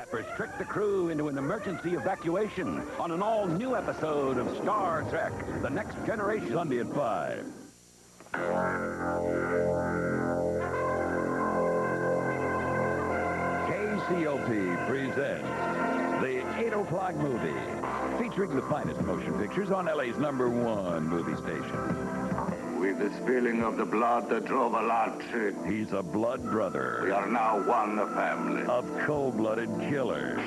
Kidnappers tricked the crew into an emergency evacuation on an all-new episode of Star Trek, The Next Generation, Sunday at 5. KCOP presents the 8 o'clock movie, featuring the finest motion pictures on LA's #1 movie station. With the spilling of the blood that drove a large ship. He's a blood brother. We are now one family. Of cold-blooded killers.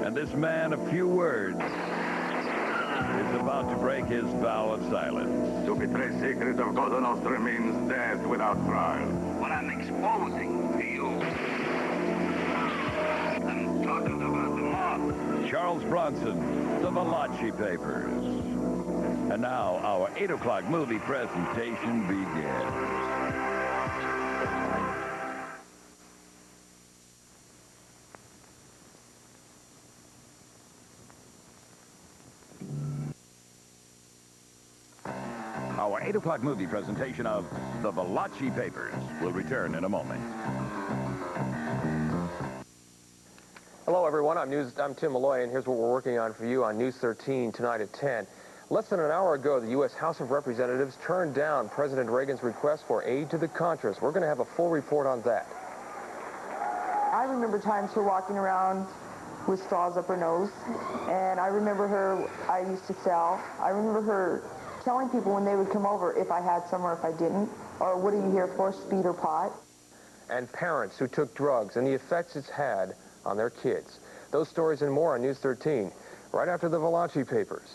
And this man of few words is about to break his vow of silence. To betray secret of Cosa Nostra means death without trial. What I'm exposing to you. I'm talking about the mob. Charles Bronson, The Valachi Papers. And now, our 8 o'clock movie presentation begins. Our 8 o'clock movie presentation of The Valachi Papers will return in a moment. Hello, everyone. I'm Tim Malloy, and here's what we're working on for you on News 13 tonight at 10. Less than an hour ago, the U.S. House of Representatives turned down President Reagan's request for aid to the Contras. We're going to have a full report on that. I remember times her walking around with straws up her nose, and I remember her, I used to sell. I remember her telling people when they would come over if I had some or if I didn't, or what are you here for, speed or pot? And parents who took drugs and the effects it's had on their kids. Those stories and more on News 13, right after the Valachi Papers.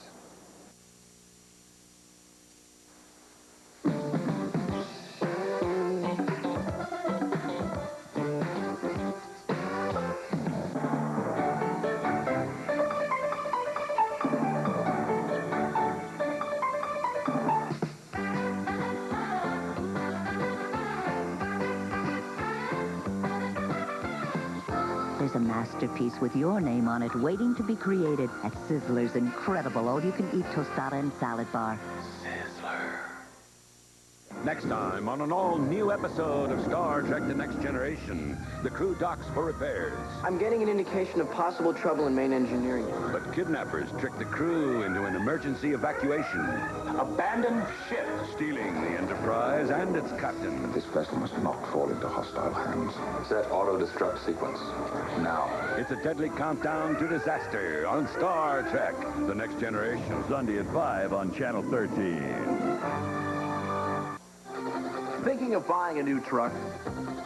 There's a masterpiece with your name on it waiting to be created at Sizzler's incredible all-you-can-eat tostada and salad bar. Next time on an all-new episode of Star Trek The Next Generation, the crew docks for repairs. I'm getting an indication of possible trouble in main engineering. But kidnappers trick the crew into an emergency evacuation. Abandoned ship, stealing the Enterprise and its captain. This vessel must not fall into hostile hands. Set auto-destruct sequence. Now. It's a deadly countdown to disaster on Star Trek The Next Generation, Sunday at 5 on Channel 13. Thinking of buying a new truck?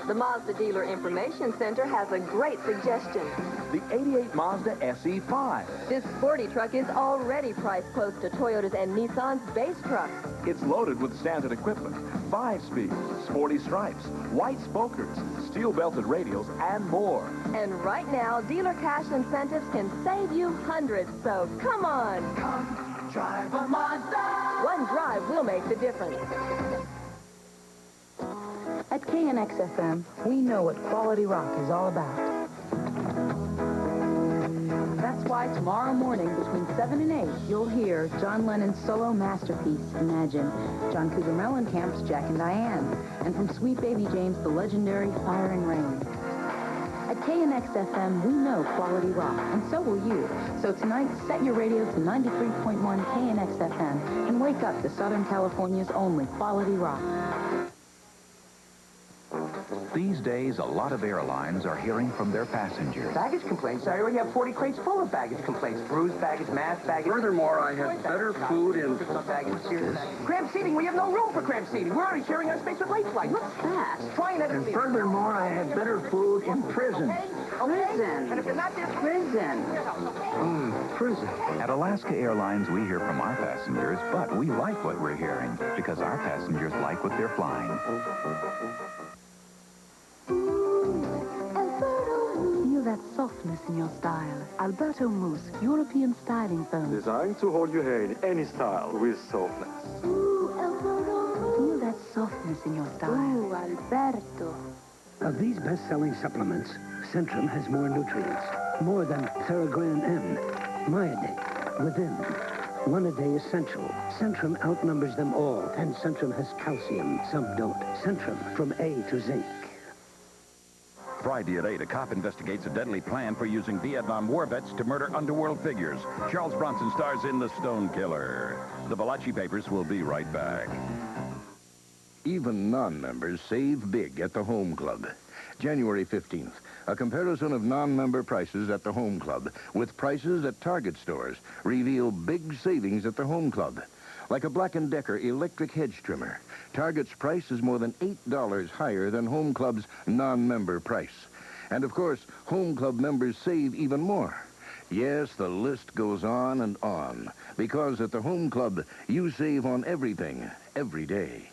The Mazda Dealer Information Center has a great suggestion. The 88 Mazda SE5. This sporty truck is already priced close to Toyota's and Nissan's base trucks. It's loaded with standard equipment, 5-speed, sporty stripes, white spokers, steel-belted radials, and more. And right now, dealer cash incentives can save you hundreds, so come on. Come drive a Mazda. One drive will make the difference. At KNX-FM, we know what quality rock is all about. That's why tomorrow morning between 7 and 8, you'll hear John Lennon's solo masterpiece, Imagine, John Cougar Mellencamp's Jack and Diane, and from Sweet Baby James, the legendary Fire and Rain. At KNX-FM, we know quality rock, and so will you. So tonight, set your radio to 93.1 KNX-FM and wake up to Southern California's only quality rock. These days, a lot of airlines are hearing from their passengers. Baggage complaints? I already have 40 crates full of baggage complaints. Bruised baggage, mass baggage. Furthermore, I have better food and... Cramped seating. We have no room for cramped seating. We're already sharing our space with late flight. What's that? Try another seat. Furthermore, I have better food in prison. Prison. And if you're not there... Prison. Prison. At Alaska Airlines, we hear from our passengers, but we like what we're hearing because our passengers like what they're flying. Feel that softness in your style. Alberto Mousse, European styling foam. Designed to hold your hair in any style with softness. Feel that softness in your style. Ooh, Alberto. Of these best-selling supplements, Centrum has more nutrients. More than Theragram M, Myadate, Within. One a day essential. Centrum outnumbers them all. And Centrum has calcium. Some don't. Centrum from A to Zinc. Friday at 8, a cop investigates a deadly plan for using Vietnam war vets to murder underworld figures. Charles Bronson stars in The Stone Killer. The Valachi Papers will be right back. Even non-members save big at the Home Club. January 15th, a comparison of non-member prices at the Home Club with prices at Target stores reveal big savings at the Home Club. Like a Black & Decker electric hedge trimmer, Target's price is more than $8 higher than Home Club's non-member price. And of course, Home Club members save even more. Yes, the list goes on and on, because at the Home Club, you save on everything, every day.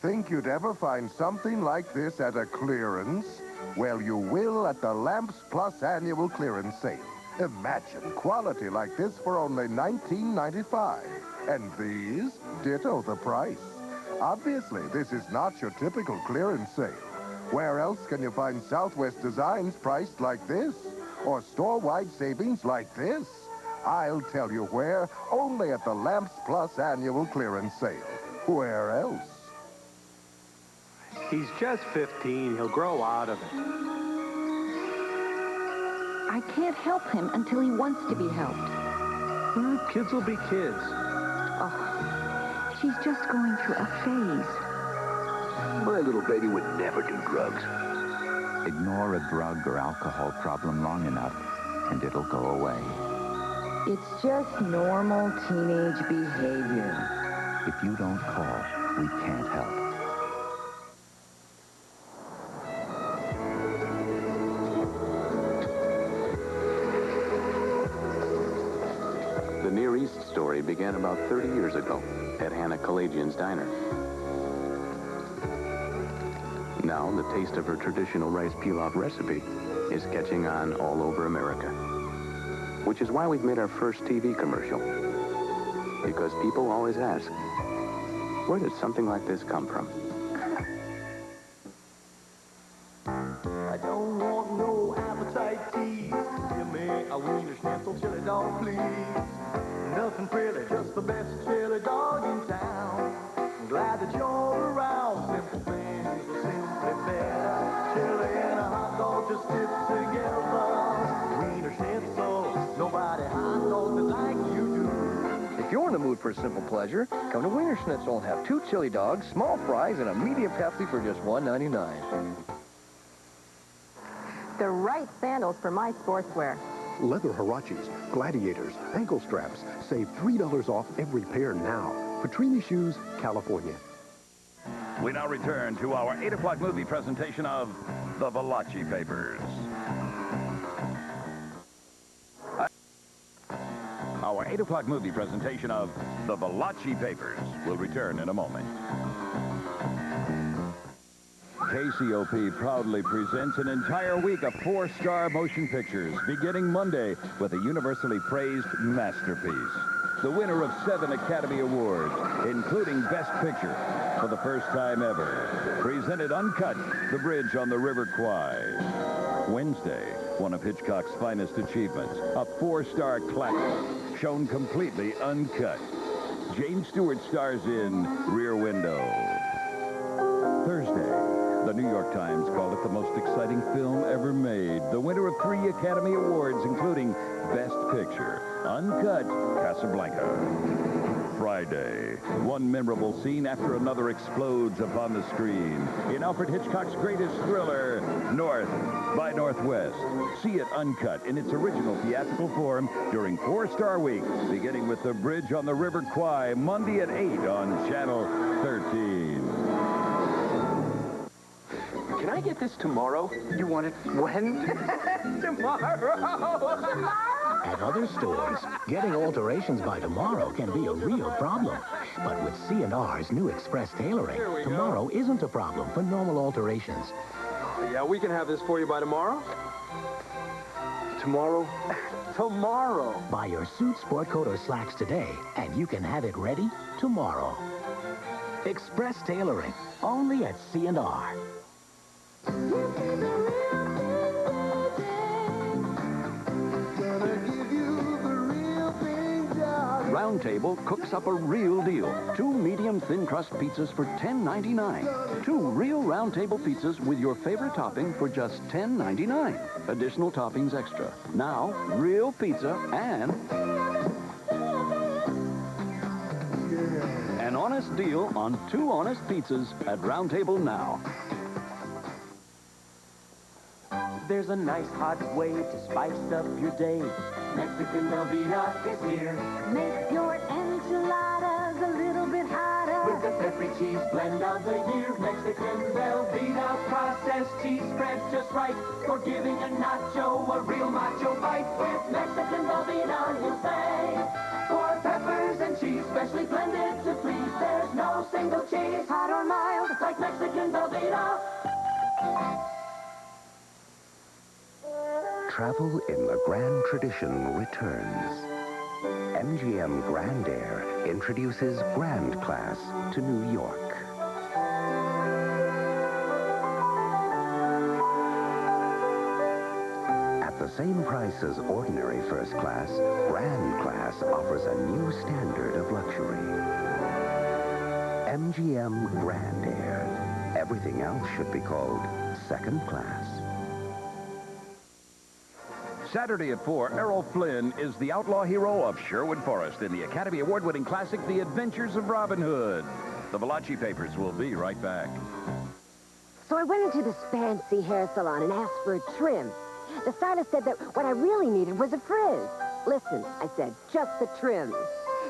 Think you'd ever find something like this at a clearance? Well, you will at the Lamps Plus annual clearance sale. Imagine quality like this for only $19.95. And these, ditto the price. Obviously, this is not your typical clearance sale. Where else can you find Southwest designs priced like this? Or store-wide savings like this? I'll tell you where, only at the Lamps Plus annual clearance sale. Where else? He's just 15. He'll grow out of it. I can't help him until he wants to be helped. Kids will be kids. Oh, she's just going through a phase. My little baby would never do drugs. Ignore a drug or alcohol problem long enough, and it'll go away. It's just normal teenage behavior. If you don't call, we can't help. The Near East story began about 30 years ago at Hannah Kalajian's diner. Now, the taste of her traditional rice pilaf recipe is catching on all over America. Which is why we've made our first TV commercial. Because people always ask, where did something like this come from? I don't want no appetite tease. Give me a wiener schnitzel chili dog, please. Nothing pretty, just the best chili dog in town. I'm glad that you're around. Simple things are simply better. Chili and a hot dog just stick together. Wiener schnitzel, nobody hot dogs it like you do. If you're in the mood for a simple pleasure, come to Wiener Schnitzel and have 2 chili dogs, small fries, and a medium Pepsi for just $1.99. The right sandals for my sportswear. Leather Huaraches, Gladiators, ankle straps. Save $3 off every pair now. Petrini Shoes, California. We now return to our 8 o'clock movie presentation of The Valachi Papers. Our 8 o'clock movie presentation of The Valachi Papers will return in a moment. KCOP proudly presents an entire week of 4-star motion pictures, beginning Monday with a universally praised masterpiece. The winner of 7 Academy Awards, including Best Picture, for the first time ever. Presented uncut, The Bridge on the River Kwai. Wednesday, one of Hitchcock's finest achievements, a 4-star classic, shown completely uncut. James Stewart stars in Rear Window. Thursday, the New York Times called it the most exciting film ever made. The winner of 3 Academy Awards, including Best Picture, uncut, Casablanca. Friday, one memorable scene after another explodes upon the screen in Alfred Hitchcock's greatest thriller, North by Northwest. See it uncut in its original theatrical form during 4-star week, beginning with The Bridge on the River Kwai, Monday at 8 on Channel 13. Can I get this tomorrow? You want it when? Tomorrow! At other stores, getting alterations by tomorrow can be a real problem. But with C&R's new Express Tailoring, tomorrow isn't a problem for normal alterations. Yeah, we can have this for you by tomorrow. Tomorrow? Tomorrow! Buy your suit, sport coat, or slacks today, and you can have it ready tomorrow. Express Tailoring, only at C&R. Round Table cooks up a real deal. 2 medium thin crust pizzas for $10.99. 2 real Round Table pizzas with your favorite topping for just $10.99. Additional toppings extra. Now, real pizza and an honest deal on 2 honest pizzas at Round Table now. There's a nice hot way to spice up your day. Mexican Velveeta is here. Make your enchiladas a little bit hotter. With the peppery cheese blend of the year. Mexican Velveeta processed cheese spreads just right for giving a nacho a real macho bite. With Mexican Velveeta, you'll say. For peppers and cheese, specially blended to please. There's no single cheese, hot or mild, like Mexican Velveeta. Travel in the Grand Tradition returns. MGM Grand Air introduces Grand Class to New York. At the same price as ordinary first class, Grand Class offers a new standard of luxury. MGM Grand Air. Everything else should be called second class. Saturday at 4, Errol Flynn is the outlaw hero of Sherwood Forest in the Academy Award-winning classic, The Adventures of Robin Hood. The Valachi Papers will be right back. So I went into this fancy hair salon and asked for a trim. The stylist said that what I really needed was a frizz. Listen, I said, just the trim.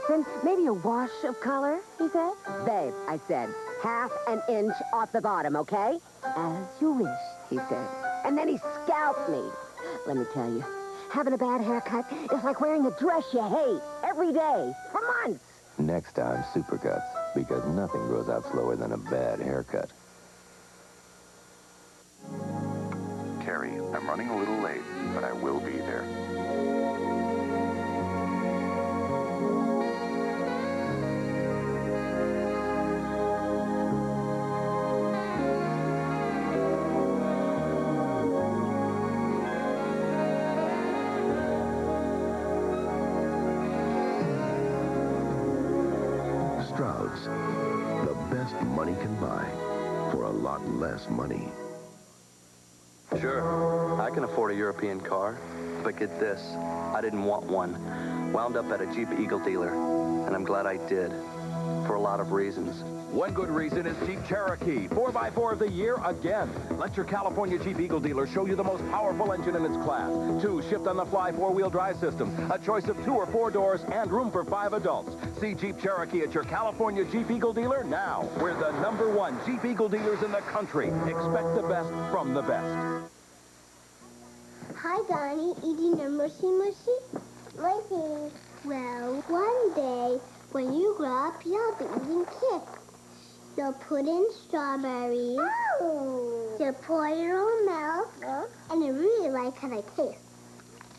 Then maybe a wash of color, he said. Babe, I said, half an inch off the bottom, okay? As you wish, he said. And then he scalped me. Let me tell you, having a bad haircut is like wearing a dress you hate every day for months. Next time, Supercuts, because nothing grows out slower than a bad haircut. Terry, I'm running a little late, but I will be there. Stroud's, the best money can buy for a lot less money. Sure, I can afford a European car, but get this, I didn't want one. Wound up at a Jeep Eagle dealer, and I'm glad I did, for a lot of reasons. One good reason is Jeep Cherokee, 4x4 of the year again. Let your California Jeep Eagle dealer show you the most powerful engine in its class. 2 shift-on-the-fly 4-wheel drive system, a choice of 2 or 4 doors, and room for 5 adults. See Jeep Cherokee at your California Jeep Eagle dealer now. We're the #1 Jeep Eagle dealers in the country. Expect the best from the best. Hi, Donnie. Eating a mushy? Mushy. Well, one day, when you grow up, you'll be eating Kix. You'll put in strawberries. Oh. You'll pour your own milk. And you really like how they taste.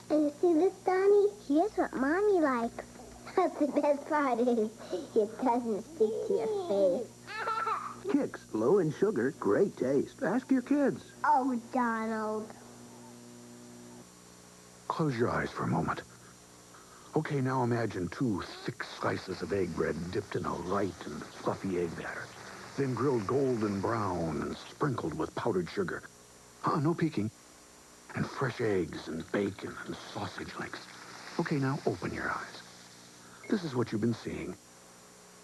And you see this, Donnie? Here's what Mommy likes. That's the best part is it doesn't stick to your face. Kix, low in sugar, great taste. Ask your kids. Oh, Donald. Close your eyes for a moment. Okay, now imagine 2 thick slices of egg bread dipped in a light and fluffy egg batter, then grilled golden brown and sprinkled with powdered sugar. No peeking. And fresh eggs and bacon and sausage links. Okay, now open your eyes. This is what you've been seeing.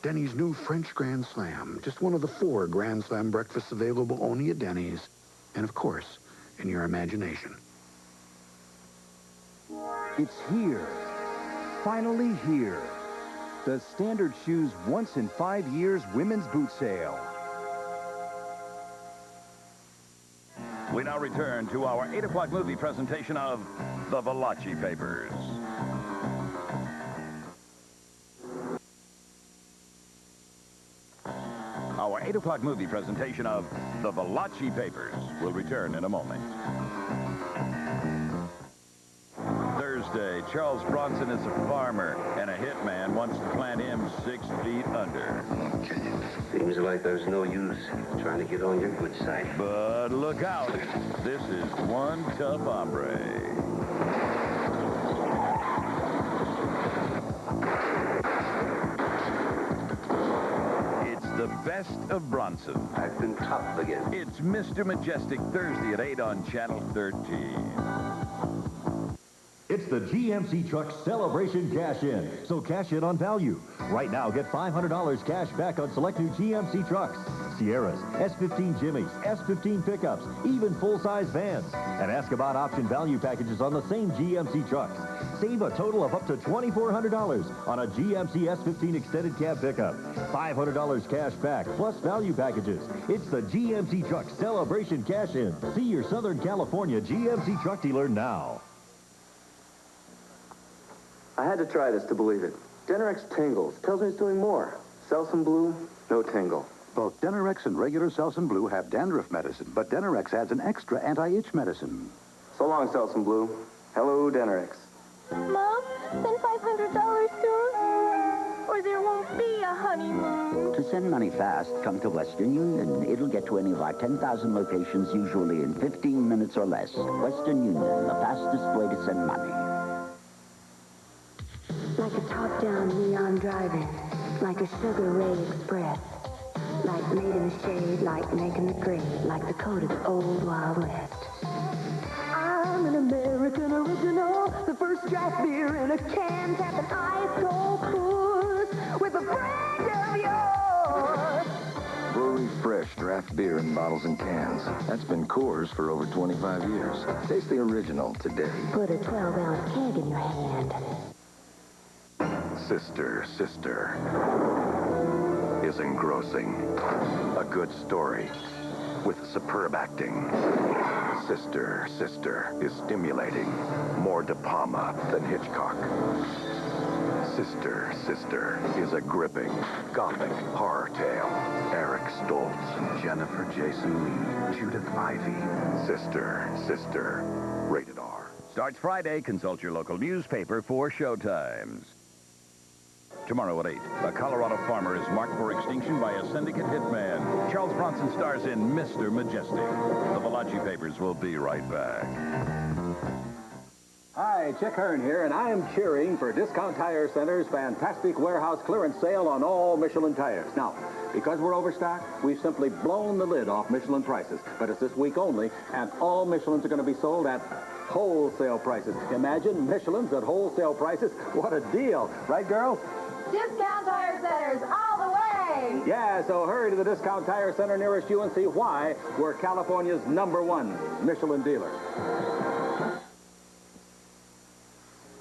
Denny's new French Grand Slam, just one of the 4 Grand Slam breakfasts available only at Denny's, and of course, in your imagination. It's here. Finally here. The Standard Shoes once in 5 years women's boot sale. We now return to our 8 o'clock movie presentation of The Valachi Papers. Our 8 o'clock movie presentation of The Valachi Papers will return in a moment. Thursday, Charles Bronson is a farmer, and a hitman wants to plant him 6 feet under. Seems like there's no use trying to get on your good side. But look out. This is one tough hombre. the best of Bronson. I've been tough again. It's Mr. Majestic, Thursday at 8 on Channel 13. It's the GMC Truck Celebration Cash In, so cash in on value. Right now, get $500 cash back on select new GMC trucks. Sierras, S15 Jimmys, S15 pickups, even full-size vans. And ask about option value packages on the same GMC trucks. Save a total of up to $2,400 on a GMC S15 extended cab pickup. $500 cash back plus value packages. It's the GMC Truck Celebration Cash In. See your Southern California GMC truck dealer now. I had to try this to believe it. Denerex tingles. Tells me it's doing more. Selsun Blue, no tingle. Both Denerex and regular Selsun Blue have dandruff medicine, but Denerex adds an extra anti-itch medicine. So long, Selsun Blue. Hello, Denerex. Mom, send $500 to us, or there won't be a honeymoon. To send money fast, come to Western Union. It'll get to any of our 10,000 locations, usually in 15 minutes or less. Western Union, the fastest way to send money. Like a top-down neon driving, like a Sugar Ray Express, like made in the shade, like making the grade, like the code of the old Wild West. I'm an American original, the first draft beer in a can, tapping ice cold coolers with a friend of yours. Brewery Fresh draft beer in bottles and cans. That's been Coors for over 25 years. Taste the original today. Put a 12-ounce keg in your hand. Sister, Sister is engrossing. A good story with superb acting. Sister, Sister is stimulating. More De Palma than Hitchcock. Sister, Sister is a gripping, gothic horror tale. Eric Stoltz, Jennifer Jason Leigh, Judith Ivey. Sister, Sister, rated R. Starts Friday. Consult your local newspaper for showtimes. Tomorrow at 8, a Colorado farmer is marked for extinction by a syndicate hitman. Charles Bronson stars in Mr. Majestic. The Valachi papers will be right back. Hi, Chick Hearn here, and I am cheering for Discount Tire Center's fantastic warehouse clearance sale on all Michelin tires. Now, because we're overstocked, we've simply blown the lid off Michelin prices. But it's this week only, and all Michelins are going to be sold at wholesale prices. Imagine Michelin's at wholesale prices. What a deal. Right, girls? Discount Tire Centers all the way! Yeah, so hurry to the Discount Tire Center nearest you and see why we're California's #1 Michelin dealer.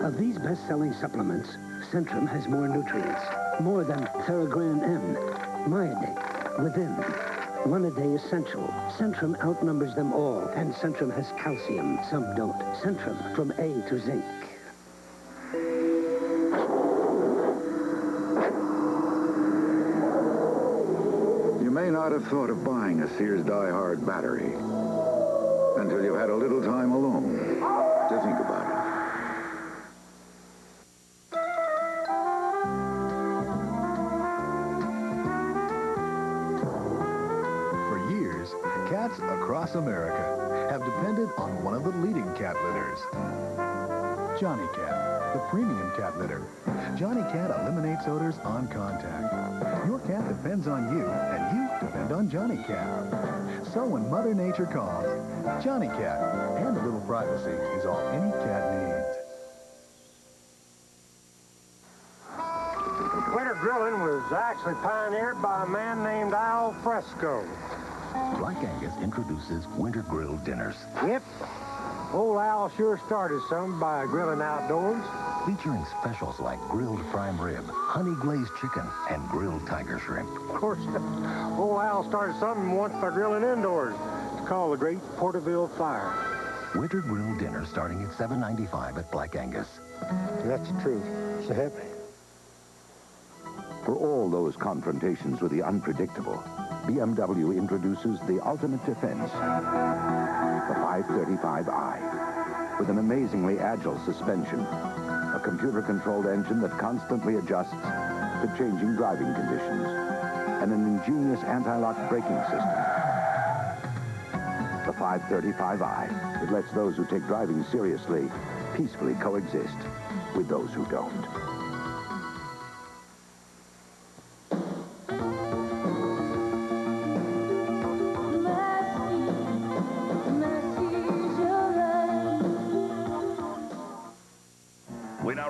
Of these best-selling supplements, Centrum has more nutrients, more than Theragram M, Myodate, Within. One a day essential. Centrum outnumbers them all, and Centrum has calcium. Some don't. Centrum, from A to zinc. You may not have thought of buying a Sears Die-Hard battery until you've had a little time alone to think about it. For years, cats across America have depended on one of the leading cat litters. Johnny Cat, the premium cat litter. Johnny Cat eliminates odors on contact. Your cat depends on you, and you depend on Johnny Cat. So when Mother Nature calls, Johnny Cat and a little privacy is all any cat needs. Winter grilling was actually pioneered by a man named Al Fresco. Black Angus introduces winter grill dinners. Yep. Old Al sure started something by grilling outdoors. Featuring specials like grilled prime rib, honey glazed chicken, and grilled tiger shrimp. Of course, old Al started something once by grilling indoors. It's called the Great Porterville Fire. Winter grill dinner starting at $7.95 at Black Angus. That's the truth. So happy. For all those confrontations with the unpredictable, BMW introduces the ultimate defense, the 535i, with an amazingly agile suspension, a computer-controlled engine that constantly adjusts to changing driving conditions, and an ingenious anti-lock braking system. The 535i, it lets those who take driving seriously peacefully coexist with those who don't.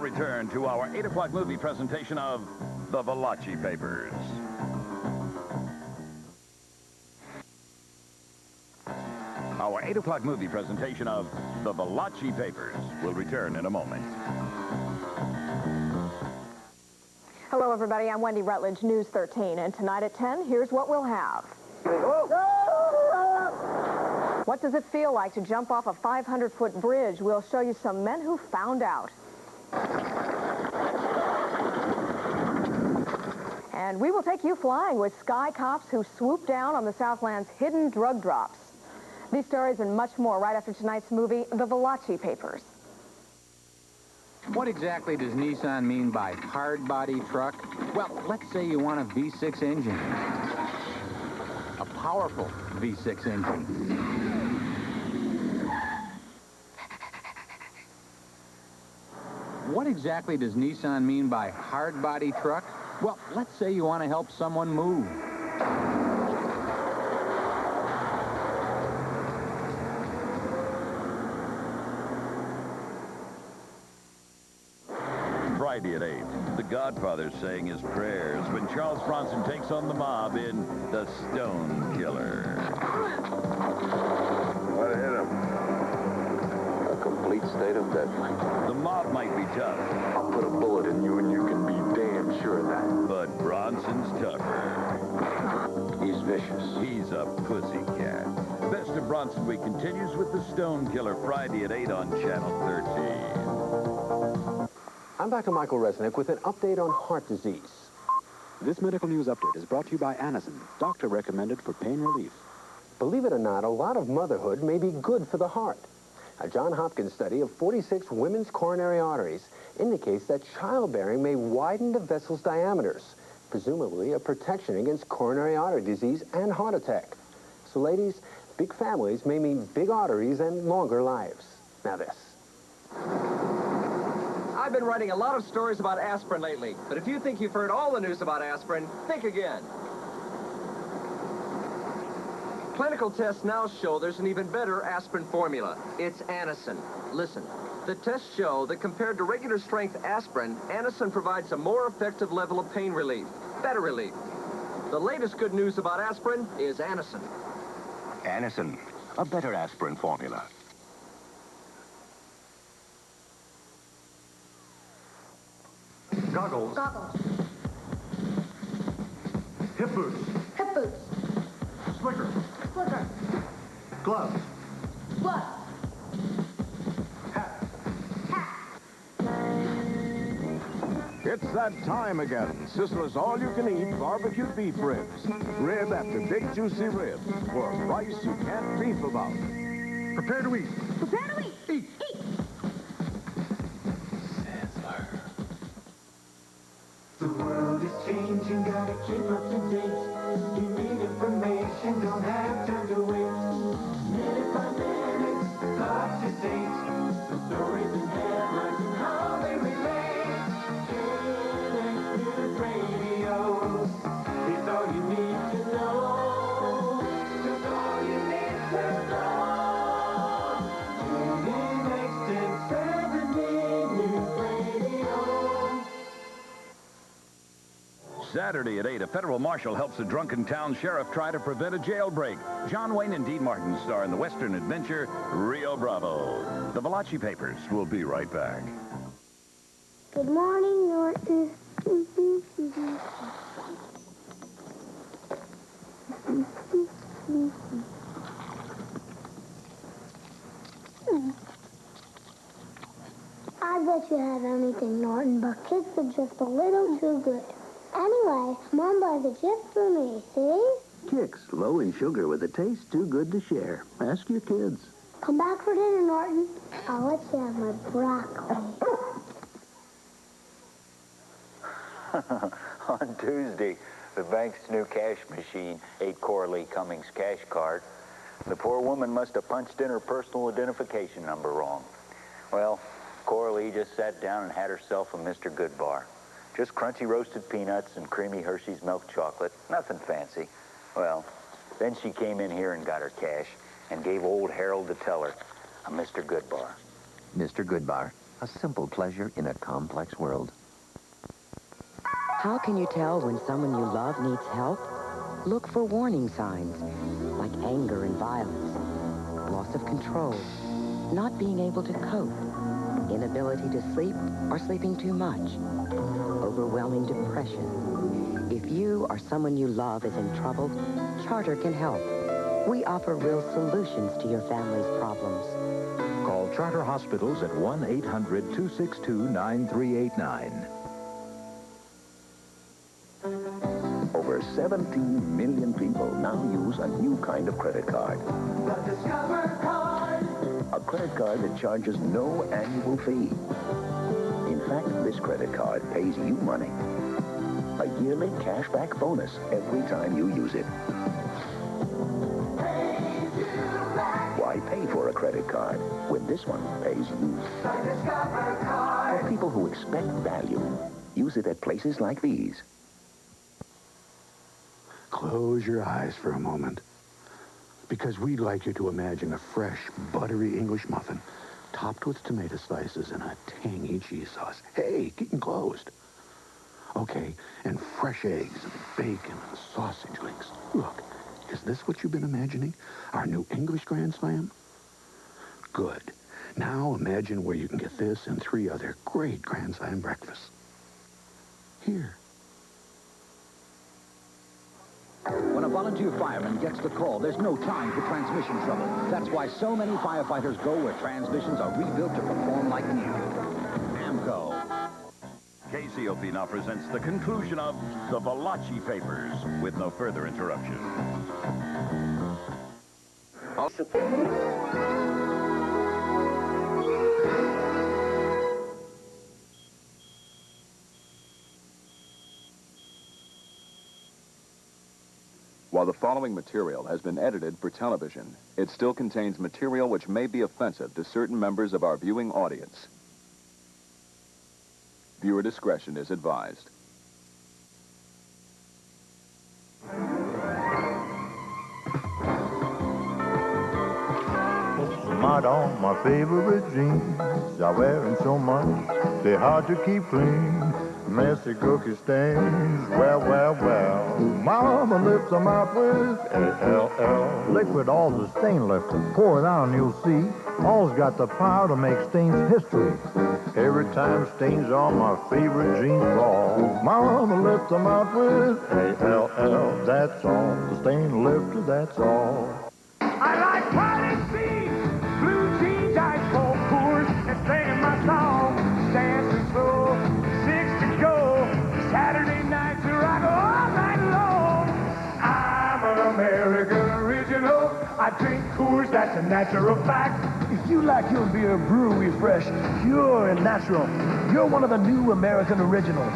return to our 8 o'clock movie presentation of The Valachi Papers. Our 8 o'clock movie presentation of The Valachi Papers will return in a moment. Hello, everybody. I'm Wendy Rutledge, News 13. And tonight at 10, here's what we'll have. What does it feel like to jump off a 500-foot bridge? We'll show you some men who found out. And we will take you flying with sky cops who swoop down on the Southland's hidden drug drops. These stories and much more right after tonight's movie, The Valachi Papers. What exactly does Nissan mean by hard body truck? Well, let's say you want a V6 engine. A powerful V6 engine. What exactly does Nissan mean by hard body truck? Well, let's say you want to help someone move. Friday at 8, The Godfather's saying his prayers when Charles Bronson takes on the mob in The Stone Killer. What hit him? A complete state of deadly. The mob might be tough. I'll put a bullet in you and you can be damn sure of that. But Bronson's tougher. He's vicious. He's a pussycat. Best of Bronson Week continues with The Stone Killer Friday at 8 on Channel 13. I'm Dr. Michael Resnick with an update on heart disease. This medical news update is brought to you by Anacin, doctor recommended for pain relief. Believe it or not, a lot of motherhood may be good for the heart. A Johns Hopkins study of 46 women's coronary arteries indicates that childbearing may widen the vessel's diameters, presumably a protection against coronary artery disease and heart attack. So ladies, big families may mean big arteries and longer lives. Now this. I've been writing a lot of stories about aspirin lately, but if you think you've heard all the news about aspirin, think again. Clinical tests now show there's an even better aspirin formula. It's Anacin. Listen, the tests show that compared to regular strength aspirin, Anacin provides a more effective level of pain relief, better relief. The latest good news about aspirin is Anacin. Anacin, a better aspirin formula. Goggles. Goggles. Hip boots. Hip boots. Slicker. Slicker. Gloves. Gloves. It's that time again. Sizzler's all-you-can-eat barbecue beef ribs. Rib after big juicy rib for a price you can't beef about. Prepare to eat. Prepare to eat. Eat. Eat. The world is changing, gotta keep up to date. You need information, don't have time to wait. Minute by minute, up to date. The stories and headlines and how they relate. Connected radio is all you need to know. It's all you need to know. Tune in next and 70 News Radio. Saturday at 8, a federal marshal helps a drunken town sheriff try to prevent a jailbreak. John Wayne and Dean Martin star in the Western adventure Rio Bravo. The Valachi Papers will be right back. Good morning, Norton. I bet you have anything, Norton, but kids are just a little too good. Anyway, Mom buys a gift for me, see? Kicks, low in sugar with a taste too good to share. Ask your kids. Come back for dinner, Norton. I'll let you have my broccoli. On Tuesday, the bank's new cash machine ate Coralie Cummings' cash card. The poor woman must have punched in her personal identification number wrong. Well, Coralie just sat down and had herself a Mr. Goodbar. Just crunchy roasted peanuts and creamy Hershey's milk chocolate. Nothing fancy. Well, then she came in here and got her cash and gave old Harold the teller a Mr. Goodbar. Mr. Goodbar. A simple pleasure in a complex world. How can you tell when someone you love needs help? Look for warning signs, like anger and violence, loss of control, not being able to cope, inability to sleep or sleeping too much, overwhelming depression. If you or someone you love is in trouble, Charter can help. We offer real solutions to your family's problems. Call Charter Hospitals at 1-800-262-9389. Over 17 million people now use a new kind of credit card. The Discover Card. A credit card that charges no annual fee. In fact, this credit card pays you money. A yearly cashback bonus every time you use it. Why pay for a credit card when this one pays you? The Discover Card. For people who expect value, use it at places like these. Close your eyes for a moment, because we'd like you to imagine a fresh, buttery English muffin topped with tomato slices and a tangy cheese sauce. Hey, keep them closed. Okay, and fresh eggs and bacon and sausage links. Look, is this what you've been imagining? Our new English Grand Slam? Good. Now imagine where you can get this and 3 other great Grand Slam breakfasts. Here. When a volunteer fireman gets the call, there's no time for transmission trouble. That's why so many firefighters go where transmissions are rebuilt to perform like new. AMCO. KCOP now presents the conclusion of the Valachi Papers with no further interruption. While the following material has been edited for television, it still contains material which may be offensive to certain members of our viewing audience. Viewer discretion is advised. Madame, my favorite jeans, I wear them so much, they're hard to keep clean. Messy cookie stains, well. Mama lifts them out with A-L-L. Liquid all the stain lifter, pour it on, you'll see. All's got the power to make stains history. Every time stains on my favorite jeans fall, Mama lifts them out with A-L-L. That's all, the stain lifter, that's all. I like white jeans, blue jeans, ice cold Coors, and singing my song. Dancing slow, 6 to go. Saturday nights where I go all night long. I'm an American original. I drink Coors, that's a natural fact. If you like your beer brewery fresh, pure and natural, you're one of the new American originals.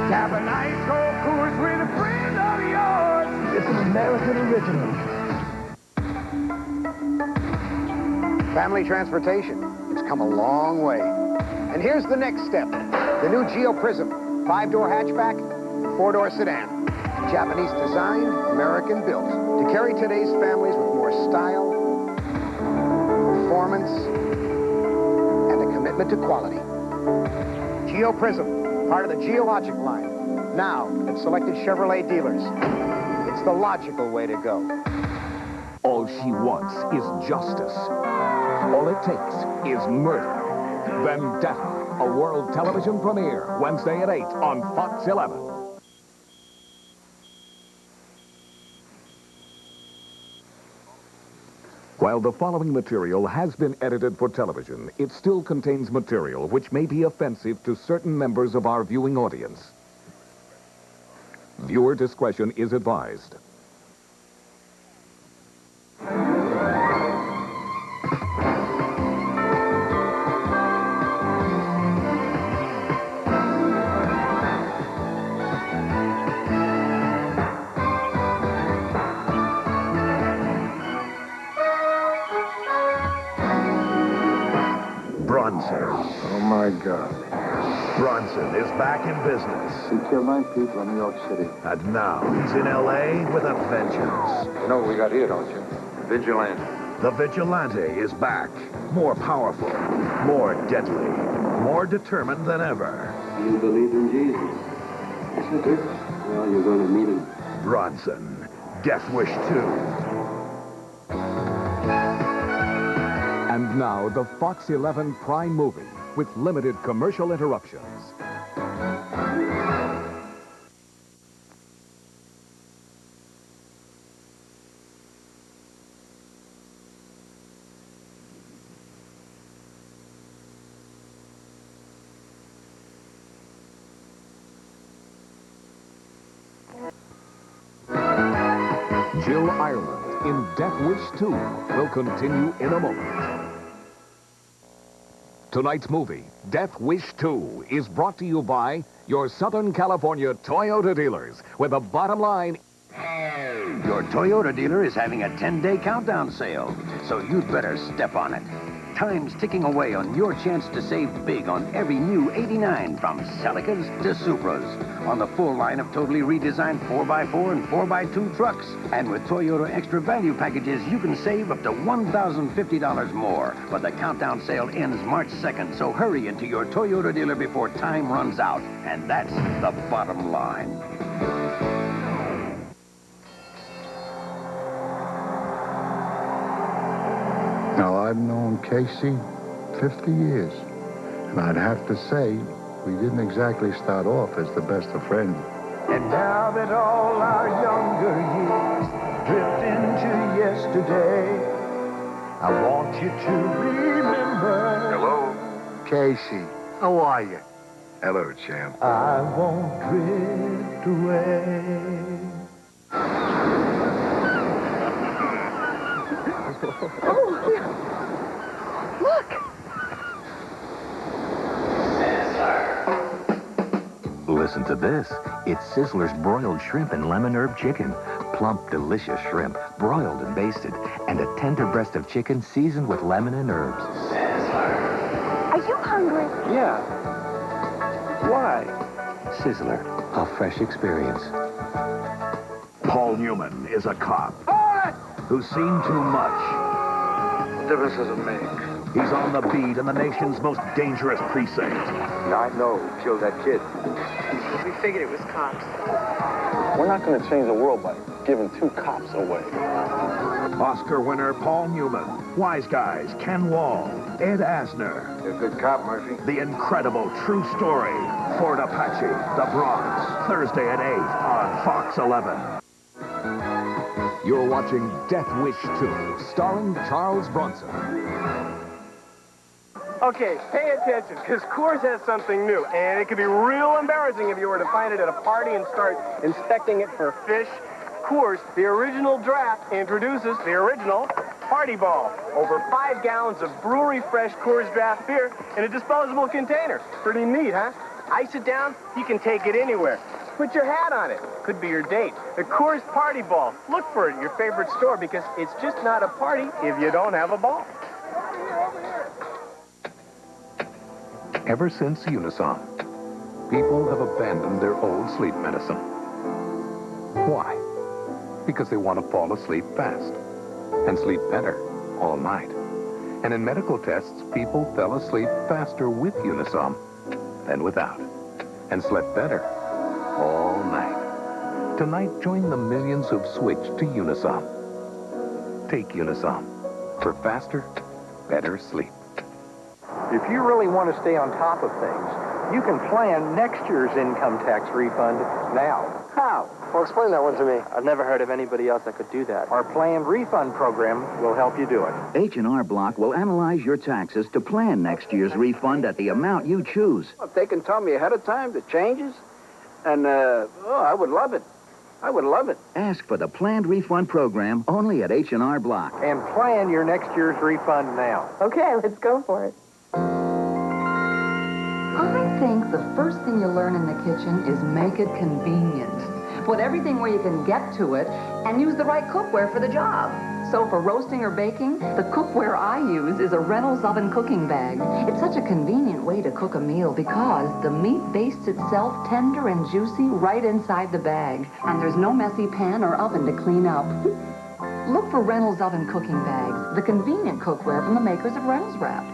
Tap an ice cold Coors with a friend of yours. It's an American original. Family transportation. It's come a long way. And here's the next step. The new Geo Prism. 5-door hatchback, 4-door sedan. Japanese design, American built. To carry today's families with more style, performance, and a commitment to quality. Geo Prism, part of the Geologic line. Now at selected Chevrolet dealers. It's the logical way to go. All she wants is justice. All it takes is murder. Vendetta, a world television premiere, Wednesday at 8 on Fox 11. While the following material has been edited for television, it still contains material which may be offensive to certain members of our viewing audience. Viewer discretion is advised. Oh, my God. Bronson is back in business. He killed 9 people in New York City. And now he's in L.A. with a vengeance. You know what we got here, don't you? Vigilante. The vigilante is back. More powerful, more deadly, more determined than ever. You believe in Jesus? Yes, I do. Well, you're going to meet him. Bronson, Death Wish 2. And now, the Fox 11 Prime movie with limited commercial interruptions. Jill Ireland in Death Wish 2 will continue in a moment. Tonight's movie, Death Wish 2, is brought to you by your Southern California Toyota dealers, where the bottom line... Your Toyota dealer is having a 10-day countdown sale, so you'd better step on it. Time's ticking away on your chance to save big on every new 89, from Celicas to Supras, on the full line of totally redesigned 4x4 and 4x2 trucks. And with Toyota Extra Value packages, you can save up to $1,050 more. But the countdown sale ends March 2nd, so hurry into your Toyota dealer before time runs out. And that's the bottom line. Now, I've known Casey 50 years, and I'd have to say we didn't exactly start off as the best of friends. And now that all our younger years drift into yesterday, I want you to remember... Hello? Casey, how are you? Hello, champ. I won't drift away. Listen to this. It's Sizzler's broiled shrimp and lemon herb chicken. Plump, delicious shrimp, broiled and basted, and a tender breast of chicken seasoned with lemon and herbs. Are you hungry? Yeah. Why? Sizzler, a fresh experience. Paul Newman is a cop who's seen too much. What difference does it make? He's on the beat in the nation's most dangerous precinct. I know who killed that kid. We figured it was cops. We're not going to change the world by giving 2 cops away. Oscar winner Paul Newman, Wise Guys, Ken Wall, Ed Asner. You're a good cop, Murphy. The incredible true story, Fort Apache, The Bronx, Thursday at 8 on Fox 11. You're watching Death Wish 2, starring Charles Bronson. Okay, pay attention, because Coors has something new, and it could be real embarrassing if you were to find it at a party and start inspecting it for fish. Coors, the original draft, introduces the original Party Ball. Over 5 gallons of brewery-fresh Coors draft beer in a disposable container. Pretty neat, huh? Ice it down, you can take it anywhere. Put your hat on it. Could be your date. The Coors Party Ball. Look for it at your favorite store, because it's just not a party if you don't have a ball. Ever since Unisom, people have abandoned their old sleep medicine. Why? Because they want to fall asleep fast and sleep better all night. And in medical tests, people fell asleep faster with Unisom than without, and slept better all night. Tonight, join the millions who've switched to Unisom. Take Unisom for faster, better sleep. If you really want to stay on top of things, you can plan next year's income tax refund now. How? Well, explain that one to me. I've never heard of anybody else that could do that. Our planned refund program will help you do it. H&R Block will analyze your taxes to plan next year's refund at the amount you choose. If they can tell me ahead of time the changes, and, I would love it. I would love it. Ask for the planned refund program only at H&R Block. And plan your next year's refund now. Okay, let's go for it. I think the first thing you learn in the kitchen is make it convenient. Put everything where you can get to it and use the right cookware for the job. So for roasting or baking, the cookware I use is a Reynolds oven cooking bag. It's such a convenient way to cook a meal because the meat bastes itself tender and juicy right inside the bag. And there's no messy pan or oven to clean up. Look for Reynolds Oven cooking bags, the convenient cookware from the makers of Reynolds Wrap.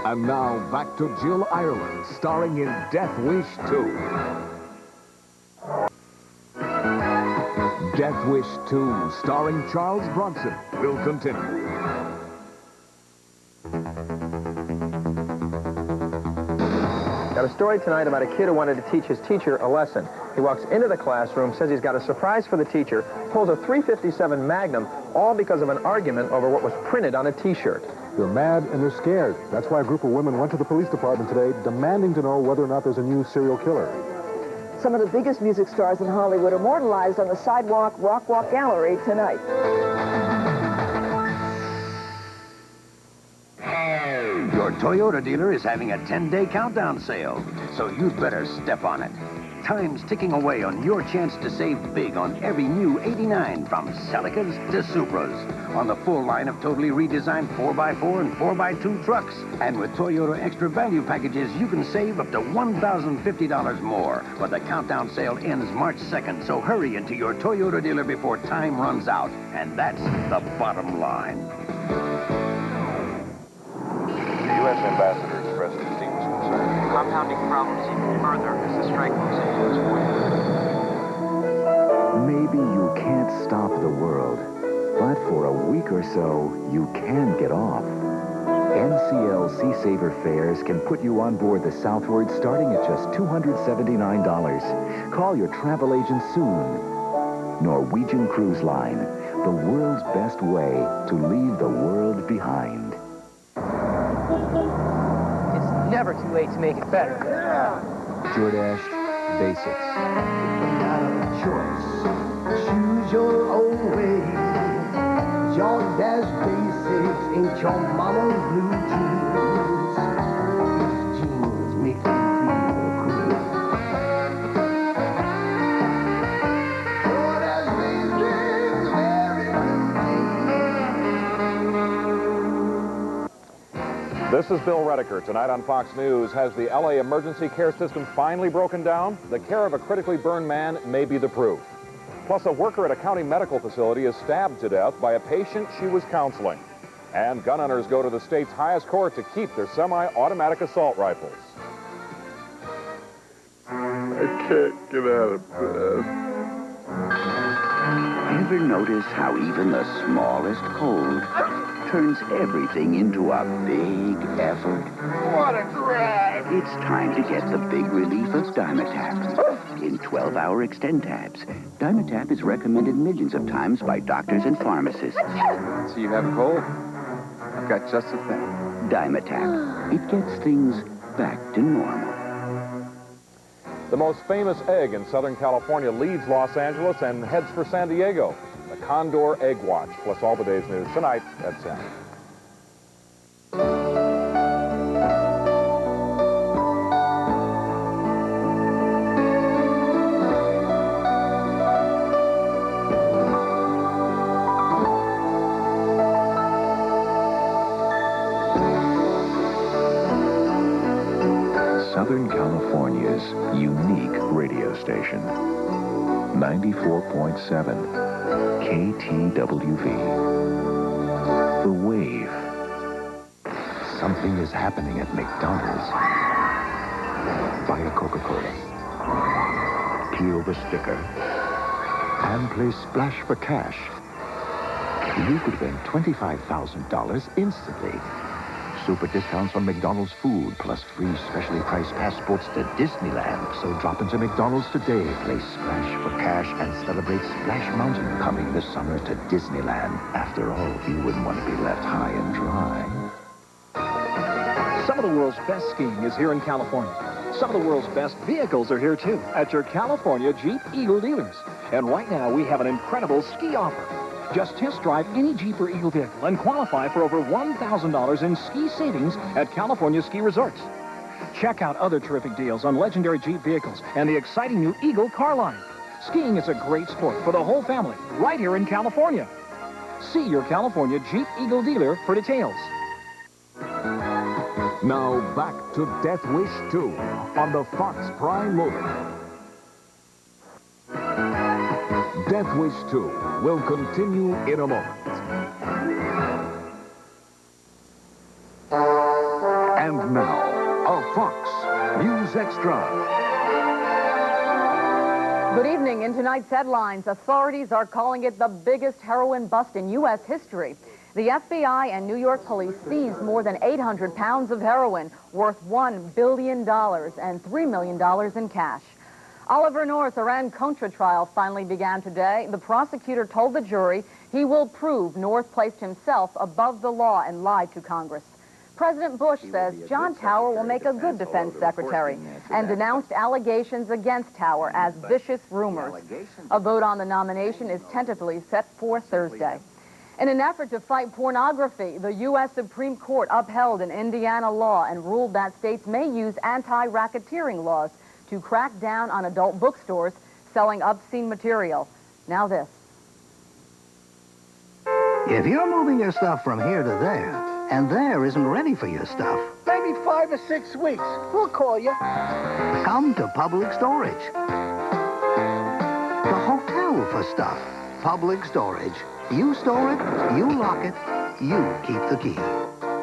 And now back to Jill Ireland, starring in Death Wish 2. Death Wish 2, starring Charles Bronson, will continue. Got a story tonight about a kid who wanted to teach his teacher a lesson. He walks into the classroom, says he's got a surprise for the teacher, pulls a .357 Magnum, all because of an argument over what was printed on a T-shirt. They're mad and they're scared. That's why a group of women went to the police department today demanding to know whether or not there's a new serial killer. Some of the biggest music stars in Hollywood immortalized on the Sidewalk Rock Walk Gallery tonight. Your Toyota dealer is having a 10-day countdown sale, so you'd better step on it. Time's ticking away on your chance to save big on every new 89, from Celicas to Supras, on the full line of totally redesigned 4x4 and 4x2 trucks. And with Toyota Extra Value packages, you can save up to $1,050 more. But the countdown sale ends March 2nd, so hurry into your Toyota dealer before time runs out. And that's the bottom line. The U.S. ambassador expressed his deepest concern. Compounding problems even further as the strike moves into its fourth year. Maybe you can't stop the world, but for a week or so, you can get off. NCL Sea Saver fares can put you on board the Southward starting at just $279. Call your travel agent soon. Norwegian Cruise Line, the world's best way to leave the world behind. It's never too late to make it better. Jordache Basics. Not a choice. Choose your own way. Jordache Basics ain't your mama's blue jeans. These jeans make you feel cool. Jordache Basics, very blue jeans. This is Bill Redeker. Tonight on Fox News, has the LA emergency care system finally broken down? The care of a critically burned man may be the proof. Plus, a worker at a county medical facility is stabbed to death by a patient she was counseling. And gun owners go to the state's highest court to keep their semi-automatic assault rifles. I can't get out of bed. Ever notice how even the smallest cold turns everything into a big effort? What a drag! It's time to get the big relief of Dimetap in 12-hour extend tabs. Dimetap is recommended millions of times by doctors and pharmacists. So you have a cold? I've got just the thing. Dimetap. It gets things back to normal. The most famous egg in Southern California leaves Los Angeles and heads for San Diego. The Condor Egg Watch, plus all the day's news tonight at 10. Southern California's unique radio station. 94.7 KTWV. The Wave. Something is happening at McDonald's. Buy a Coca-Cola. Peel the sticker. And play Splash for Cash. You could win $25,000 instantly. Super discounts on McDonald's food, plus free specially priced passports to Disneyland. So drop into McDonald's today, play Splash for Cash, and celebrate Splash Mountain coming this summer to Disneyland. After all, you wouldn't want to be left high and dry. Some of the world's best skiing is here in California. Some of the world's best vehicles are here, too, at your California Jeep Eagle dealers. And right now, we have an incredible ski offer. Just test drive any Jeep or Eagle vehicle and qualify for over $1,000 in ski savings at California ski resorts. Check out other terrific deals on legendary Jeep vehicles and the exciting new Eagle car line. Skiing is a great sport for the whole family right here in California. See your California Jeep Eagle dealer for details. Now back to Death Wish 2 on the Fox Prime movie. Death Wish 2 will continue in a moment. And now, a Fox News Extra. Good evening. In tonight's headlines, authorities are calling it the biggest heroin bust in U.S. history. The FBI and New York police seized more than 800 pounds of heroin worth $1 billion and $3 million in cash. Oliver North's Iran-Contra trial finally began today. The prosecutor told the jury he will prove North placed himself above the law and lied to Congress. President Bush says John Tower will make a good defense secretary and denounced allegations against Tower as vicious rumors. A vote on the nomination is tentatively set for Thursday. In an effort to fight pornography, the U.S. Supreme Court upheld an Indiana law and ruled that states may use anti-racketeering laws to crack down on adult bookstores selling obscene material. Now this. If you're moving your stuff from here to there, and there isn't ready for your stuff, maybe 5 or 6 weeks. We'll call you. Come to Public Storage. The hotel for stuff. Public Storage. You store it, you lock it, you keep the key.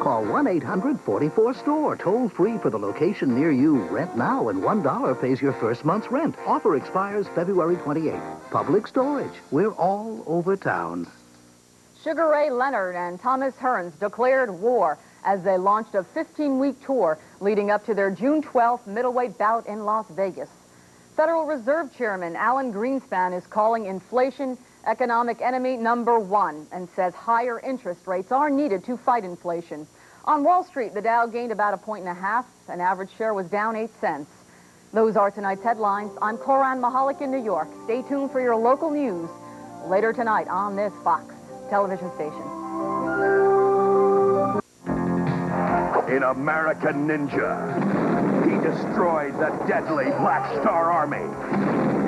Call 1-800-44-STORE. Toll free for the location near you. Rent now and $1 pays your first month's rent. Offer expires February 28th. Public Storage. We're all over town. Sugar Ray Leonard and Thomas Hearns declared war as they launched a 15-week tour leading up to their June 12th middleweight bout in Las Vegas. Federal Reserve Chairman Alan Greenspan is calling inflation economic enemy #1 and says higher interest rates are needed to fight inflation. On Wall Street, the Dow gained about 1.5 points. An average share was down 8 cents. Those are tonight's headlines. I'm Coran Mahalik in New York. Stay tuned for your local news later tonight on this Fox television station. In American Ninja, he destroyed the deadly Black Star Army.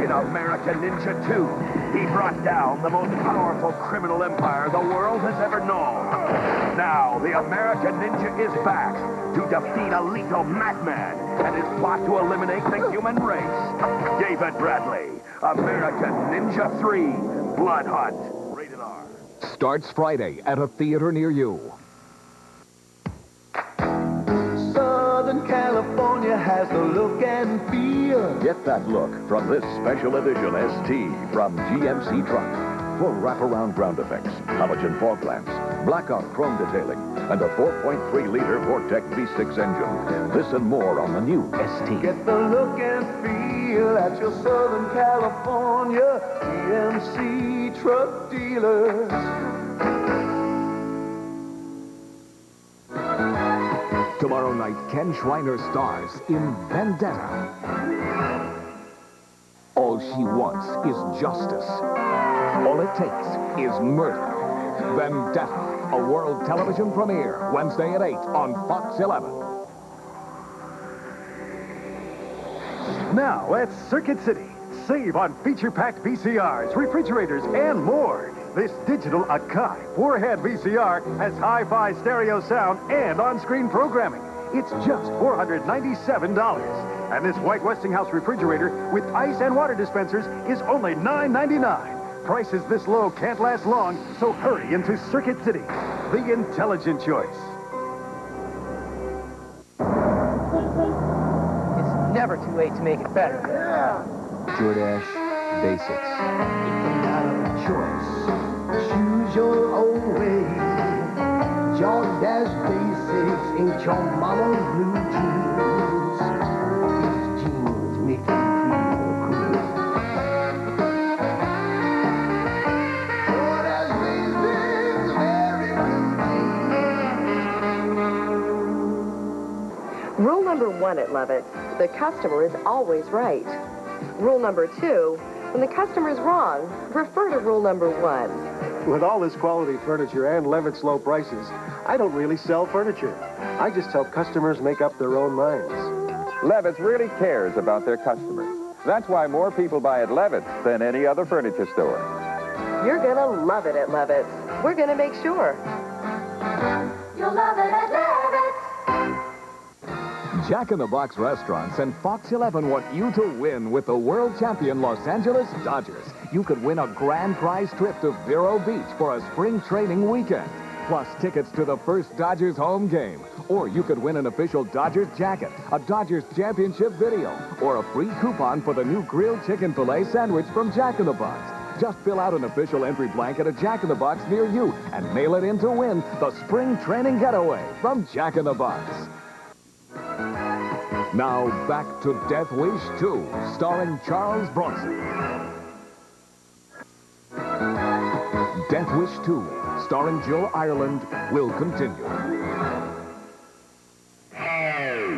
In American Ninja 2, he brought down the most powerful criminal empire the world has ever known. Now, the American Ninja is back to defeat a lethal madman and his plot to eliminate the human race. David Bradley, American Ninja 3, Blood Hunt, rated R. Starts Friday at a theater near you. Southern California has the look and feel. Get that look from this special edition ST from GMC Truck. Full wraparound ground effects, halogen fog lamps, blackout chrome detailing, and a 4.3-liter Vortec V6 engine. This and more on the new ST. Get the look and feel at your Southern California GMC Truck dealers. Tomorrow night, Ken Schreiner stars in Vendetta. All she wants is justice. All it takes is murder. Vendetta, a world television premiere, Wednesday at 8 on Fox 11. Now at Circuit City, save on feature-packed VCRs, refrigerators, and more. This digital Akai 4-head VCR has hi-fi stereo sound and on-screen programming. It's just $497. And this white Westinghouse refrigerator with ice and water dispensers is only $9.99. Prices this low can't last long, so hurry into Circuit City, the intelligent choice. It's never too late to make it better. Jordache Basics. Choice. Choose your own way. Jordache Basics ain't your mama's blue jeans. These jeans make you feel cool. Jordache Basics, very blue jeans. Rule number 1 at Levitt's, the customer is always right. Rule number 2, when the customer is wrong, refer to rule number 1. With all this quality furniture and Levitt's low prices, I don't really sell furniture. I just help customers make up their own minds. Levitt's really cares about their customers. That's why more people buy at Levitt's than any other furniture store. You're gonna love it at Levitt's. We're gonna make sure. You'll love it at Levitt's. Jack in the Box restaurants and Fox 11 want you to win with the world champion Los Angeles Dodgers. You could win a grand prize trip to Vero Beach for a spring training weekend, plus tickets to the first Dodgers home game. Or you could win an official Dodgers jacket, a Dodgers championship video, or a free coupon for the new grilled chicken filet sandwich from Jack in the Box. Just fill out an official entry blank at a Jack in the Box near you and mail it in to win the spring training getaway from Jack in the Box. Now back to Death Wish 2, starring Charles Bronson. Death Wish 2, starring Jill Ireland, will continue.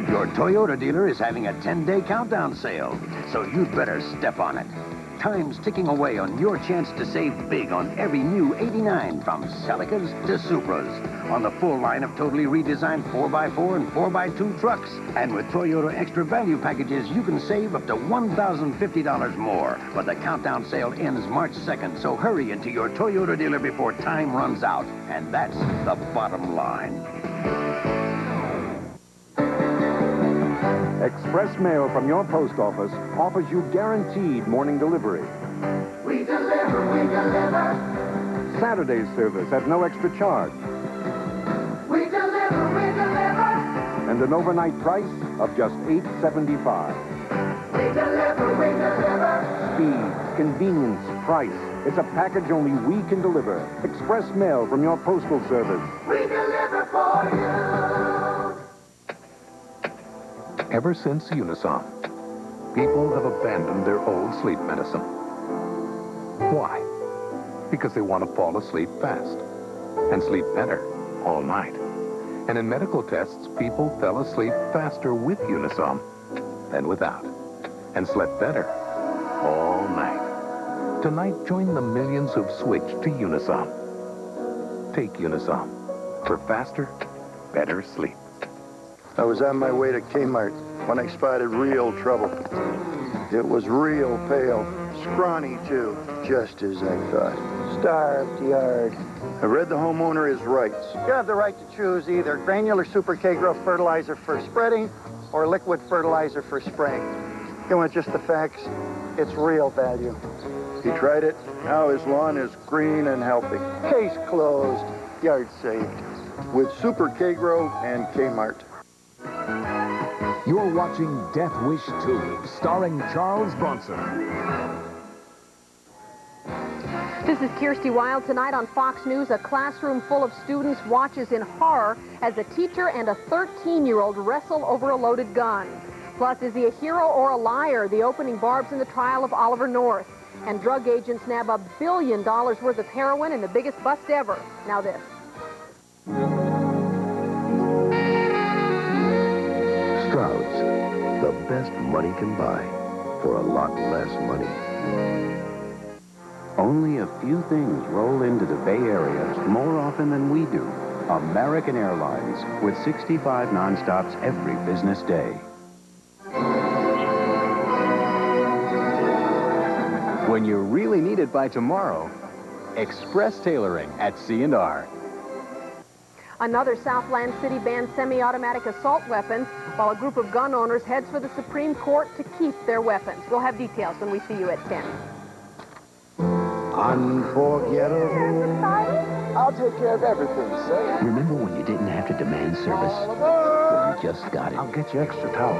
Your Toyota dealer is having a 10-day countdown sale, so you'd better step on it. Time's ticking away on your chance to save big on every new 89, from Celicas to Supras, on the full line of totally redesigned 4x4 and 4x2 trucks. And with Toyota Extra Value packages, you can save up to $1,050 more. But the countdown sale ends March 2nd, so hurry into your Toyota dealer before time runs out. And that's the bottom line. Express mail from your post office offers you guaranteed morning delivery. We deliver, we deliver. Saturday service at no extra charge. We deliver, we deliver. And an overnight price of just $8.75. We deliver, we deliver. Speed, convenience, price. It's a package only we can deliver. Express mail from your postal service. We deliver for you. Ever since Unisom, people have abandoned their old sleep medicine. Why? Because they want to fall asleep fast and sleep better all night. And in medical tests, people fell asleep faster with Unisom than without, and slept better all night. Tonight, join the millions who've switched to Unisom. Take Unisom for faster, better sleep. I was on my way to Kmart when I spotted real trouble. It was real pale, scrawny too, just as I thought. Starved yard. I read the homeowner his rights. You have the right to choose either granular Super K-Grow fertilizer for spreading or liquid fertilizer for spraying. You want just the facts? It's real value. He tried it. Now his lawn is green and healthy. Case closed. Yard saved. With Super K-Grow and Kmart. You're watching Death Wish 2, starring Charles Bronson. This is Kirstie Wild. Tonight on Fox News, a classroom full of students watches in horror as a teacher and a 13-year-old wrestle over a loaded gun. Plus, is he a hero or a liar? The opening barbs in the trial of Oliver North. And drug agents nab $1 billion worth of heroin in the biggest bust ever. Now this. Stroud's, the best money can buy for a lot less money. Only a few things roll into the Bay Area more often than we do. American Airlines, with 65 nonstops every business day. When you really need it by tomorrow, express tailoring at C&R. Another Southland city bans semi-automatic assault weapons, while a group of gun owners heads for the Supreme Court to keep their weapons. We'll have details when we see you at 10. Unforgettable. I'll take care of everything, sir. Remember when you didn't have to demand service? Well, you just got it. I'll get you extra towel.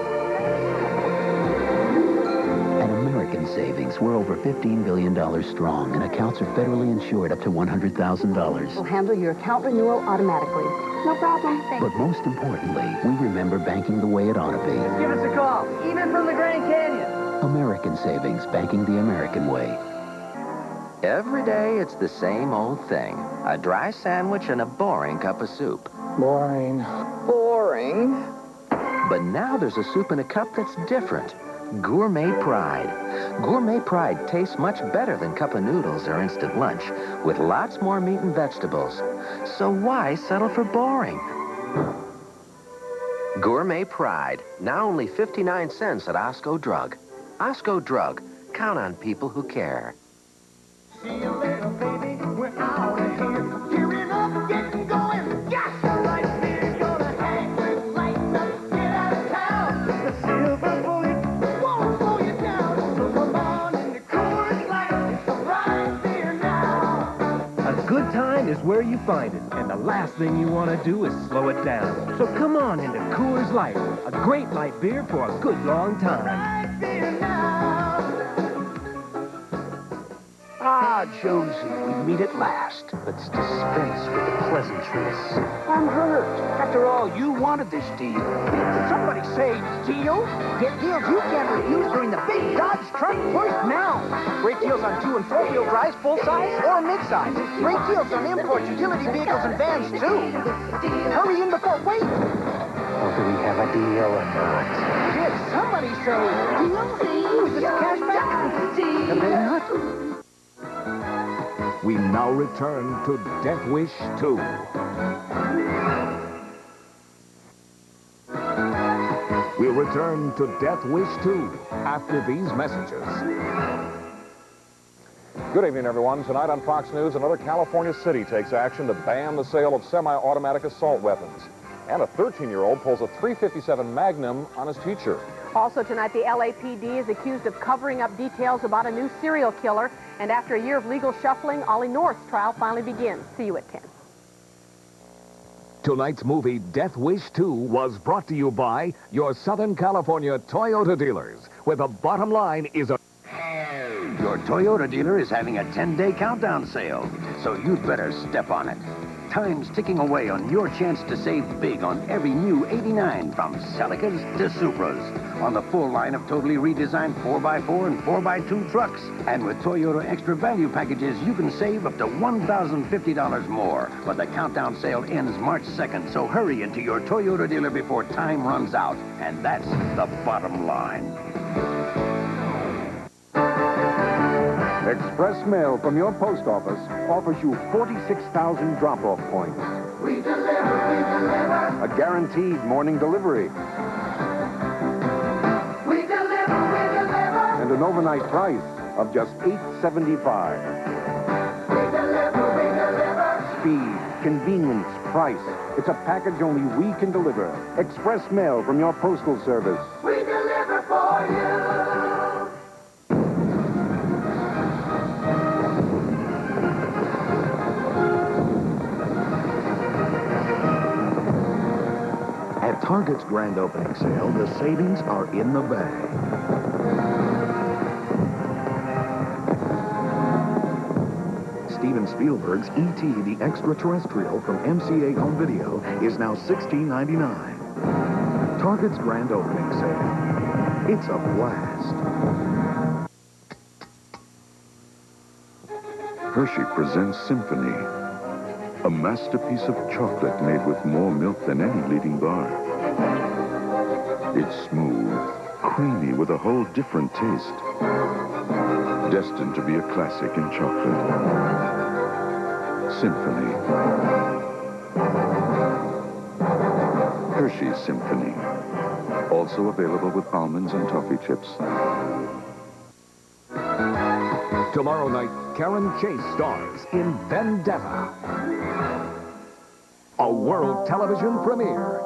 At American Savings, we're over $15 billion strong, and accounts are federally insured up to $100,000. We'll handle your account renewal automatically. No problem. Thanks. But most importantly, we remember banking the way it ought to be. Give us a call, even from the Grand Canyon. American Savings, banking the American way. Every day, it's the same old thing. A dry sandwich and a boring cup of soup. Boring. Boring? But now there's a soup in a cup that's different. Gourmet Pride. Gourmet Pride tastes much better than cup of noodles or instant lunch, with lots more meat and vegetables. So why settle for boring? Gourmet Pride, now only 59 cents at Osco Drug. Osco Drug, count on people who care. See you later, baby. We're out of here. Gearing up, getting going. Gas the lights here. Gonna hang with lights up. Get out of town. Good time is where you find it, and the last thing you want to do is slow it down. So come on into Coors Light, a great light beer for a good long time. Ah, Jonesy, we meet at last. Let's dispense with the pleasantries. I'm hurt. After all, you wanted this deal. Did somebody say deal? Get deals you can't refuse during the big Dodge Truck Push now. Great deals on 2- and 4-wheel drives, full-size or mid-size. Great deals on import utility vehicles and vans, too. Hurry in before wait. Well, do we have a deal or not? Did somebody say deal? Is this cash back? Have they not? We now return to Death Wish 2. We'll return to Death Wish 2 after these messages. Good evening, everyone. Tonight on Fox News, another California city takes action to ban the sale of semi-automatic assault weapons. And a 13-year-old pulls a .357 Magnum on his teacher. Also tonight, the LAPD is accused of covering up details about a new serial killer. And after a year of legal shuffling, Ollie North's trial finally begins. See you at 10. Tonight's movie, Death Wish 2, was brought to you by your Southern California Toyota dealers, where the bottom line is a... Your Toyota dealer is having a 10-day countdown sale, so you'd better step on it. Time's ticking away on your chance to save big on every new 89, from Celicas to Supras, on the full line of totally redesigned 4x4 and 4x2 trucks. And with Toyota Extra Value packages, you can save up to $1,050 more. But the countdown sale ends March 2nd, so hurry into your Toyota dealer before time runs out. And that's the bottom line. Express mail from your post office offers you 46,000 drop-off points. We deliver. A guaranteed morning delivery. We deliver. And an overnight price of just $8.75. We deliver. Speed, convenience, price. It's a package only we can deliver. Express mail from your postal service. We deliver for you. At Target's grand opening sale, the savings are in the bag. Steven Spielberg's E.T. the Extraterrestrial from MCA Home Video is now $16.99. Target's grand opening sale. It's a blast. Hershey presents Symphony, a masterpiece of chocolate made with more milk than any leading bar. It's smooth, creamy with a whole different taste. Destined to be a classic in chocolate. Symphony. Hershey's Symphony. Also available with almonds and toffee chips. Tomorrow night, Karen Chase stars in Vendetta, a world television premiere.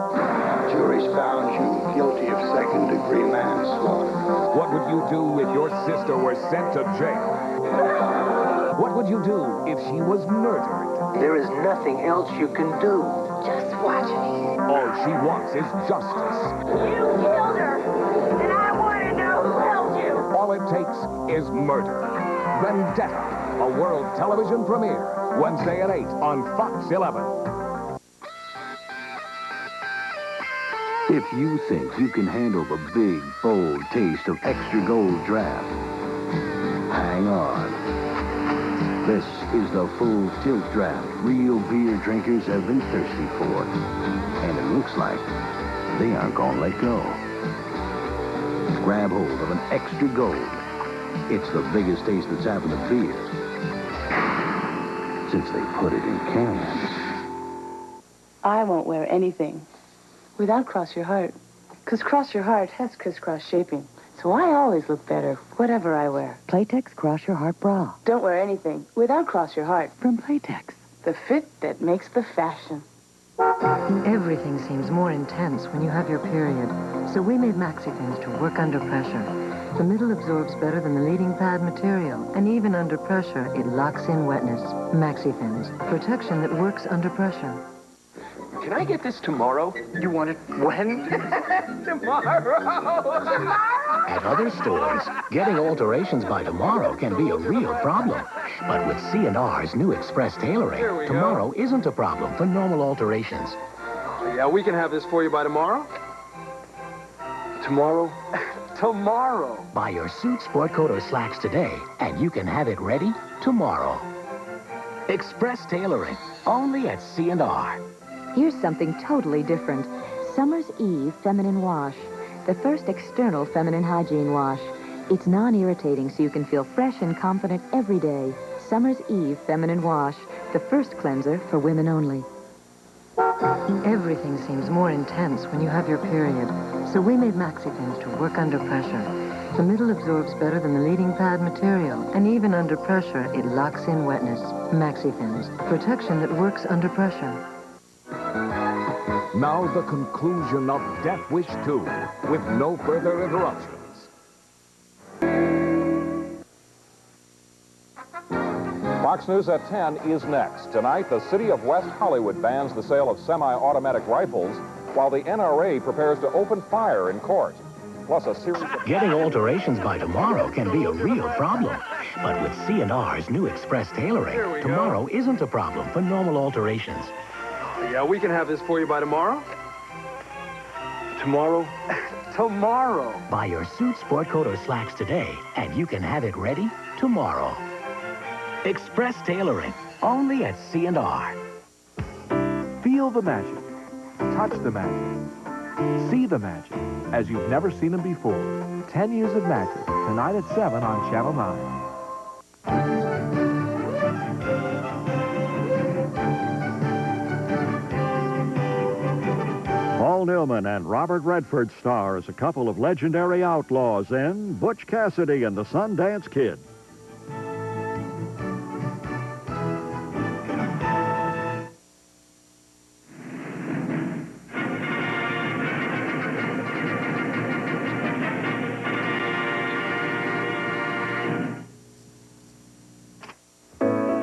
Jury's found you guilty of second-degree manslaughter. What would you do if your sister were sent to jail? What would you do if she was murdered? There is nothing else you can do. Just watch me. All she wants is justice. You killed her, and I want to know who killed you. All it takes is murder. Vendetta, a world television premiere, Wednesday at 8 on Fox 11. If you think you can handle the big, bold taste of extra gold draft, hang on. This is the full tilt draft real beer drinkers have been thirsty for. And it looks like they aren't gonna let go. Grab hold of an extra gold. It's the biggest taste that's happened to beer since they put it in cans. I won't wear anything without Cross Your Heart, because Cross Your Heart has crisscross shaping. So I always look better, whatever I wear. Playtex Cross Your Heart Bra. Don't wear anything without Cross Your Heart. From Playtex. The fit that makes the fashion. Everything seems more intense when you have your period. So we made maxi thins to work under pressure. The middle absorbs better than the leading pad material, and even under pressure, it locks in wetness. MaxiFins, protection that works under pressure. Can I get this tomorrow? You want it when? Tomorrow! At other stores, getting alterations by tomorrow can be a real problem. But with C&R's new express tailoring, tomorrow isn't a problem for normal alterations. Yeah, we can have this for you by tomorrow. Tomorrow? Tomorrow! Buy your suit, sport coat, or slacks today, and you can have it ready tomorrow. Express tailoring, only at C&R. Here's something totally different. Summer's Eve Feminine Wash. The first external feminine hygiene wash. It's non-irritating so you can feel fresh and confident every day. Summer's Eve Feminine Wash. The first cleanser for women only. Everything seems more intense when you have your period, so we made MaxiFins to work under pressure. The middle absorbs better than the leading pad material, and even under pressure, it locks in wetness. MaxiFins, protection that works under pressure. Now the conclusion of Death Wish 2, with no further interruptions. Fox News at 10 is next. Tonight, the city of West Hollywood bans the sale of semi-automatic rifles, while the NRA prepares to open fire in court. Plus a series of... Getting alterations by tomorrow can be a real problem. But with C&R's new express tailoring, tomorrow isn't a problem for normal alterations. Yeah, we can have this for you by tomorrow. Tomorrow? Tomorrow! Buy your suit, sport coat, or slacks today, and you can have it ready tomorrow. Express tailoring, only at C&R. Feel the magic. Touch the magic. See the magic, as you've never seen them before. 10 Years of Magic, tonight at 7 on Channel 9. Paul Newman and Robert Redford star as a couple of legendary outlaws in Butch Cassidy and the Sundance Kid.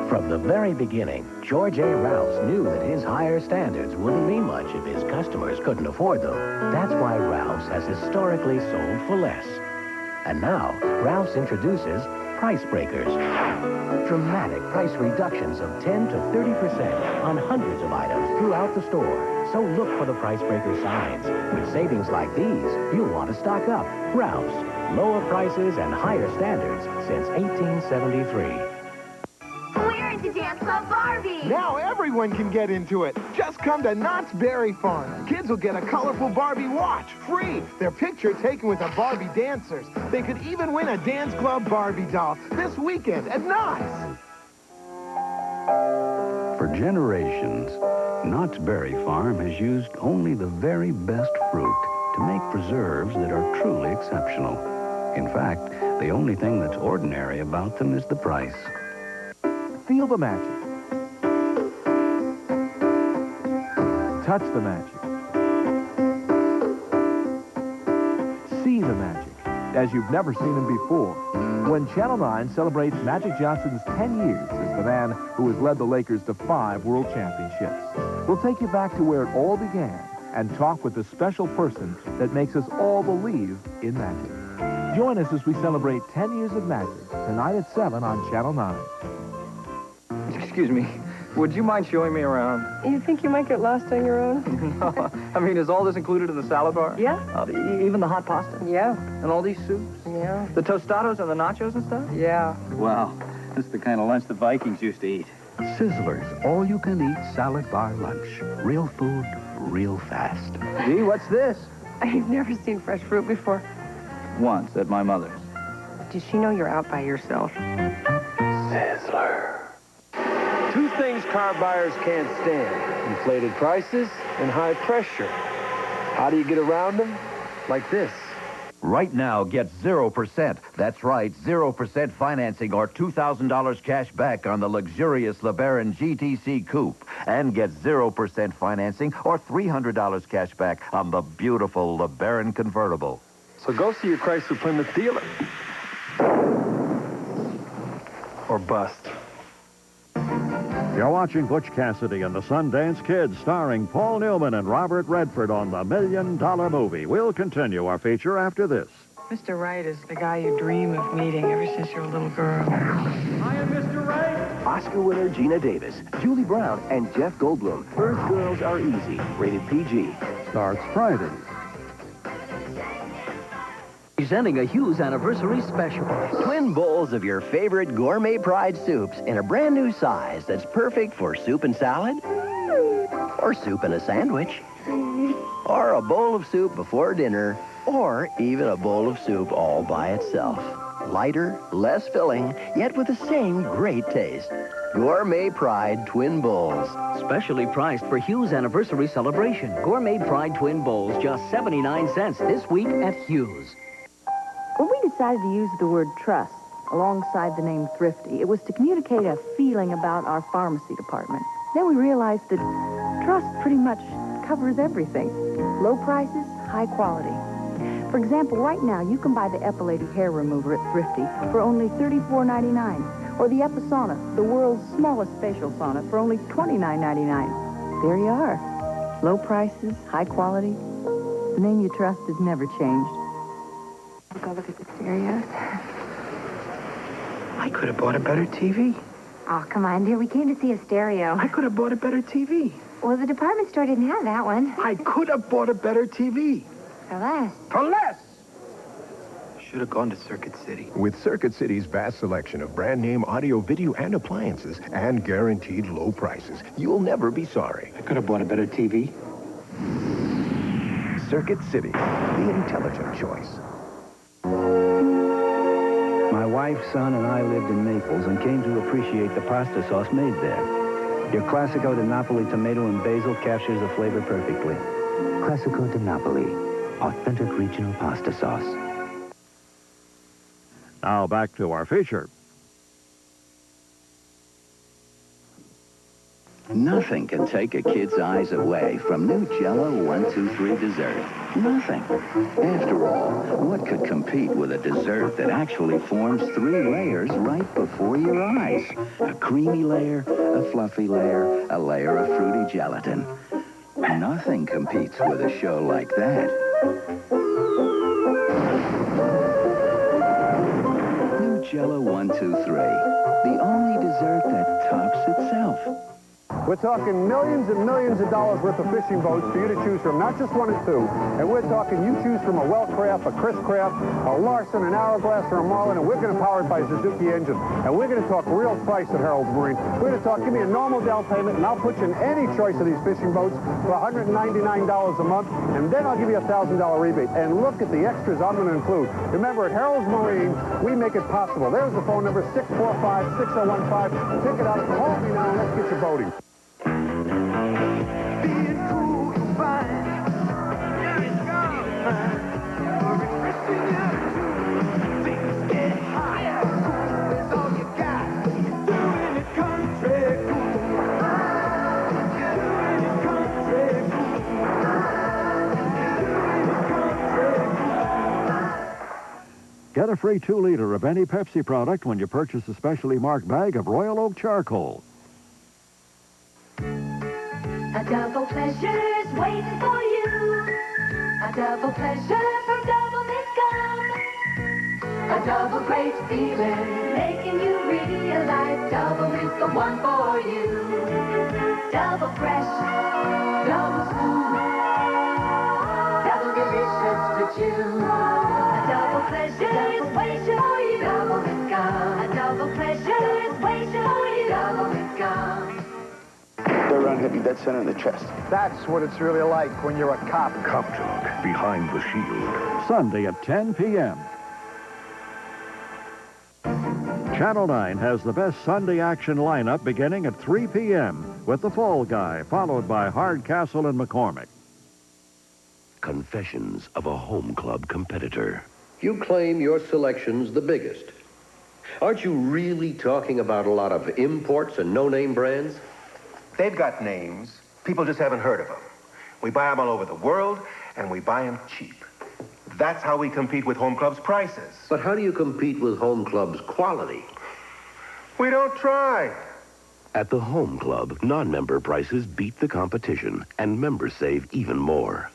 From the very beginning, George A. Ralphs knew that his higher standards wouldn't mean much if his customers couldn't afford them. That's why Ralphs has historically sold for less. And now, Ralphs introduces Price Breakers. Dramatic price reductions of 10 to 30% on hundreds of items throughout the store. So look for the Price Breaker signs. With savings like these, you'll want to stock up. Ralphs, lower prices and higher standards since 1873. To Dance Club Barbie. Now everyone can get into it. Just come to Knott's Berry Farm. Kids will get a colorful Barbie watch, free. Their picture taken with the Barbie dancers. They could even win a Dance Club Barbie doll this weekend at Knott's. For generations, Knott's Berry Farm has used only the very best fruit to make preserves that are truly exceptional. In fact, the only thing that's ordinary about them is the price. Feel the magic. Touch the magic. See the magic, as you've never seen him before. When Channel 9 celebrates Magic Johnson's 10 years as the man who has led the Lakers to 5 world championships, we'll take you back to where it all began and talk with the special person that makes us all believe in magic. Join us as we celebrate 10 years of magic, tonight at 7 on Channel 9. Excuse me, would you mind showing me around? You think you might get lost on your own? No, I mean, is all this included in the salad bar? Yeah. Even the hot pasta? Yeah. And all these soups? Yeah. The tostados and the nachos and stuff? Yeah. Wow, this is the kind of lunch the Vikings used to eat. Sizzler's all-you-can-eat salad bar lunch. Real food, real fast. Gee, what's this? I've never seen fresh fruit before. Once at my mother's. Does she know you're out by yourself? Sizzler. Two things car buyers can't stand: inflated prices and high pressure. How do you get around them? Like this. Right now, get 0%. That's right, 0% financing or $2,000 cash back on the luxurious LeBaron GTC Coupe. And get 0% financing or $300 cash back on the beautiful LeBaron Convertible. So go see your Chrysler Plymouth dealer. Or bust. You're watching Butch Cassidy and the Sundance Kid, starring Paul Newman and Robert Redford on the $1 Million Movie. We'll continue our feature after this. Mr. Wright is the guy you dream of meeting ever since you're a little girl. I am Mr. Wright. Oscar winner Gina Davis, Julie Brown, and Jeff Goldblum. Earth Girls Are Easy, rated PG. Starts Friday. Presenting a Hughes Anniversary Special. Twin bowls of your favorite gourmet pride soups in a brand new size that's perfect for soup and salad, or soup and a sandwich, or a bowl of soup before dinner, or even a bowl of soup all by itself. Lighter, less filling, yet with the same great taste. Gourmet Pride Twin Bowls. Specially priced for Hughes Anniversary Celebration. Gourmet Pride Twin Bowls, just 79 cents this week at Hughes. When we decided to use the word trust alongside the name Thrifty, it was to communicate a feeling about our pharmacy department. Then we realized that trust pretty much covers everything. Low prices, high quality. For example, right now, you can buy the Epilady hair remover at Thrifty for only $34.99, or the Episauna, the world's smallest facial sauna, for only $29.99. There you are. Low prices, high quality. The name you trust has never changed. Go look at the stereos. I could have bought a better TV. Oh, come on, dear. We came to see a stereo. I could have bought a better TV. Well, the department store didn't have that one. I could have bought a better TV. For less. For less! Should have gone to Circuit City. With Circuit City's vast selection of brand name audio, video, and appliances, and guaranteed low prices, you'll never be sorry. I could have bought a better TV. Circuit City, the intelligent choice. My wife, son, and I lived in Naples and came to appreciate the pasta sauce made there. Your Classico di Napoli tomato and basil captures the flavor perfectly. Classico di Napoli, authentic regional pasta sauce. Now back to our feature. Nothing can take a kid's eyes away from new Jell-O 1, 2, 3 dessert. Nothing. After all, what could compete with a dessert that actually forms 3 layers right before your eyes? A creamy layer, a fluffy layer, a layer of fruity gelatin. Nothing competes with a show like that. New Jell-O 1, 2, 3. The only dessert that tops itself. We're talking millions and millions of dollars worth of fishing boats for you to choose from, not just 1 or 2. And we're talking you choose from a Wellcraft, a Chris Craft, a Larson, an Hourglass, or a Marlin, and we're going to power it by a Suzuki engine. And we're going to talk real price at Harold's Marine. We're going to talk, give me a normal down payment, and I'll put you in any choice of these fishing boats for $199 a month, and then I'll give you a $1,000 rebate. And look at the extras I'm going to include. Remember, at Harold's Marine, we make it possible. There's the phone number, 645-6015. Pick it up, call me now, and let's get you boating. Get a free 2-liter of any Pepsi product when you purchase a specially marked bag of Royal Oak Charcoal. A double pleasure's waiting for you. A double pleasure from Double Mint Gum. A double great feeling, making you realize Double Mint's the one for you. Double fresh, double smooth, double delicious to chew. A double pleasure is waiting for you. Double Mint Gum. A double pleasure is waiting for you. Double Mint Gum. Third round hit me dead center in the chest. That's what it's really like when you're a cop. Cop Talk, Behind the Shield. Sunday at 10 p.m. Channel 9 has the best Sunday action lineup beginning at 3 p.m. with The Fall Guy, followed by Hardcastle and McCormick. Confessions of a home club competitor. You claim your selection's the biggest. Aren't you really talking about a lot of imports and no-name brands? They've got names. People just haven't heard of them. We buy them all over the world, and we buy them cheap. That's how we compete with Home Club's prices. But how do you compete with Home Club's quality? We don't try. At the Home Club, non-member prices beat the competition, and members save even more.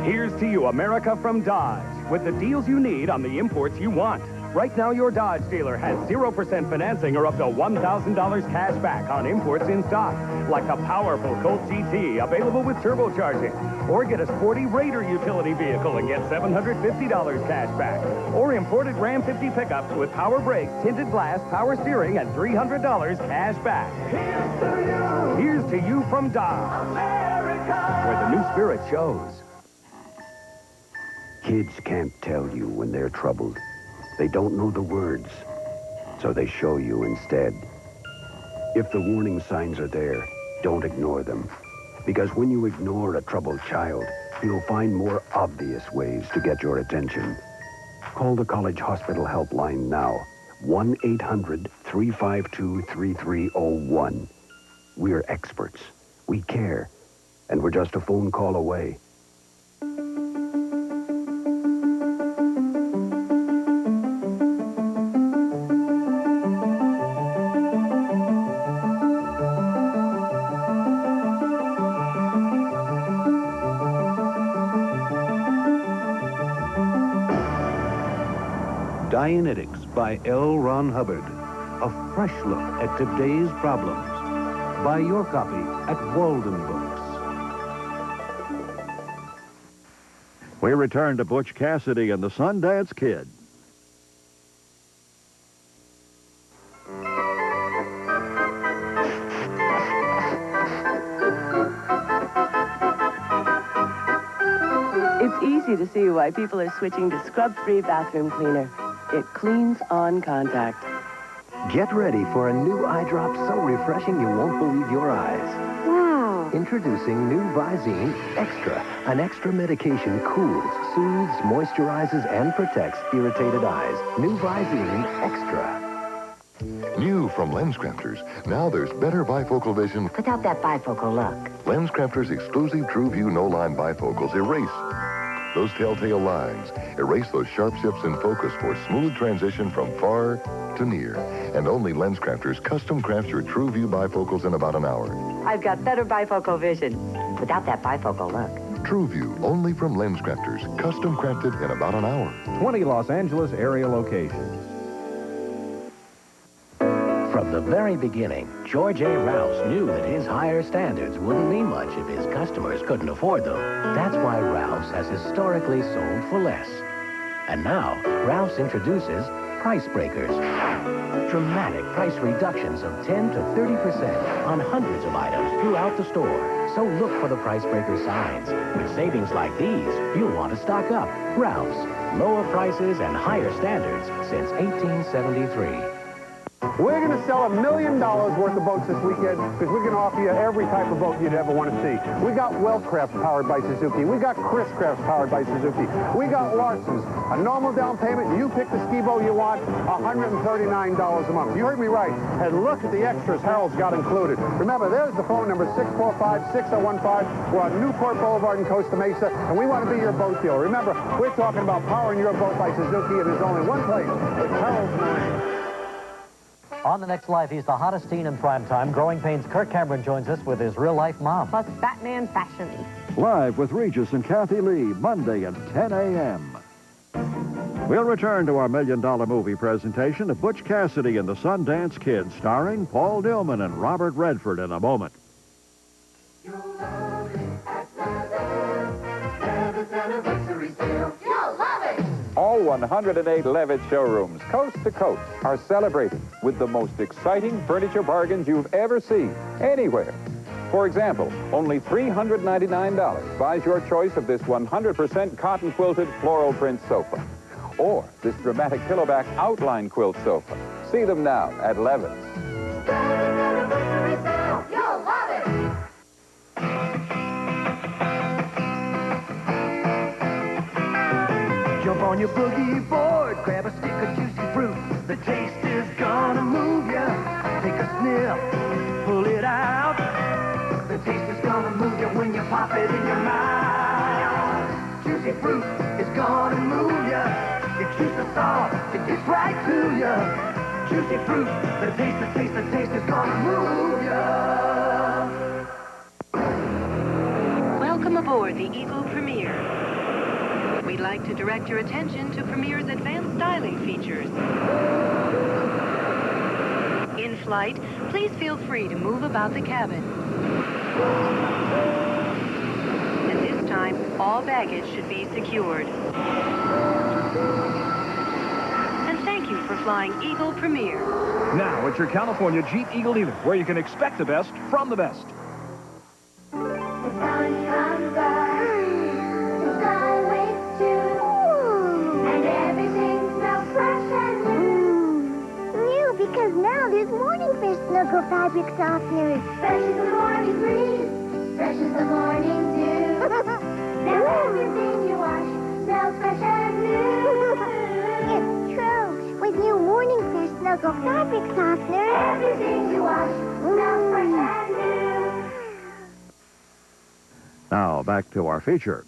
Here's to you, America, from Dodge, with the deals you need on the imports you want. Right now, your Dodge dealer has 0% financing or up to $1,000 cash back on imports in stock, like the powerful Colt GT, available with turbocharging. Or get a sporty Raider utility vehicle and get $750 cash back. Or imported Ram 50 pickups with power brakes, tinted glass, power steering, and $300 cash back. Here's to you from Dodge, America, where the new spirit shows. Kids can't tell you when they're troubled. They don't know the words, so they show you instead. If the warning signs are there, don't ignore them. Because when you ignore a troubled child, you'll find more obvious ways to get your attention. Call the College Hospital Helpline now. 1-800-352-3301. We're experts. We care. And we're just a phone call away. Dianetics by L. Ron Hubbard. A fresh look at today's problems. Buy your copy at Walden Books. We return to Butch Cassidy and the Sundance Kid. It's easy to see why people are switching to scrub-free bathroom cleaner. It cleans on contact. Get ready for a new eye drop so refreshing you won't believe your eyes. Wow. Introducing new Visine Extra. An extra medication cools, soothes, moisturizes, and protects irritated eyes. New Visine Extra. New from Lens Crafters. Now there's better bifocal vision without that bifocal look. Lens Crafters' exclusive TrueView no-line bifocals erase those telltale lines. Erase those sharp shifts in focus for smooth transition from far to near. And only Lens Crafters custom crafts your TrueView bifocals in about an hour. I've got better bifocal vision without that bifocal look. TrueView, only from Lens Crafters, custom crafted in about an hour. 20 Los Angeles area locations. From the very beginning, George A. Rouse knew that his higher standards wouldn't mean much if his customers couldn't afford them. That's why Rouse has historically sold for less. And now, Rouse introduces Price Breakers. Dramatic price reductions of 10 to 30% on hundreds of items throughout the store. So look for the Price Breaker signs. With savings like these, you'll want to stock up. Rouse, lower prices and higher standards since 1873. We're going to sell $1 million worth of boats this weekend because we're going to offer you every type of boat you'd ever want to see. We got Weltcraft powered by Suzuki. We got Chris Crafts powered by Suzuki. We got Larson's. A normal down payment, you pick the ski boat you want, $139 a month. You heard me right. And look at the extras Harold's got included. Remember, there's the phone number, 645-6015. We're on Newport Boulevard in Costa Mesa, and we want to be your boat dealer. Remember, we're talking about powering your boat by Suzuki, and there's only one place. It's Harold's Marine. On the next Life, he's the hottest teen in primetime. Growing Pains' Kirk Cameron joins us with his real-life mom. Plus Batman fashion. Live with Regis and Kathy Lee, Monday at 10 a.m. We'll return to our $1 million movie presentation of Butch Cassidy and the Sundance Kid, starring Paul Dillman and Robert Redford in a moment. All 108 Levitt showrooms, coast to coast, are celebrating with the most exciting furniture bargains you've ever seen, anywhere. For example, only $399 buys your choice of this 100% cotton-quilted floral print sofa, or this dramatic pillowback outline quilt sofa. See them now at Levitt's. You'll love it! Jump on your boogie board, grab a stick of juicy fruit. The taste is gonna move ya. Take a sniff, pull it out. The taste is gonna move you when you pop it in your mouth. Juicy fruit is gonna move ya. Your juice is soft, it gets right to ya. Juicy fruit, the taste is gonna move ya. Welcome aboard the Eagle Premier. We'd like to direct your attention to Premier's advanced styling features. In flight, please feel free to move about the cabin. At this time, all baggage should be secured. And thank you for flying Eagle Premier. Now at your California Jeep Eagle dealer, where you can expect the best from the best. Because now there's Morning Fresh Snuggle Fabric Softeners. Fresh as the morning breeze, fresh as the morning dew. Now everything you wash smells fresh and new. It's true. With new Morning Fresh Snuggle Fabric Softeners, everything you wash smells fresh and new. Now, back to our feature.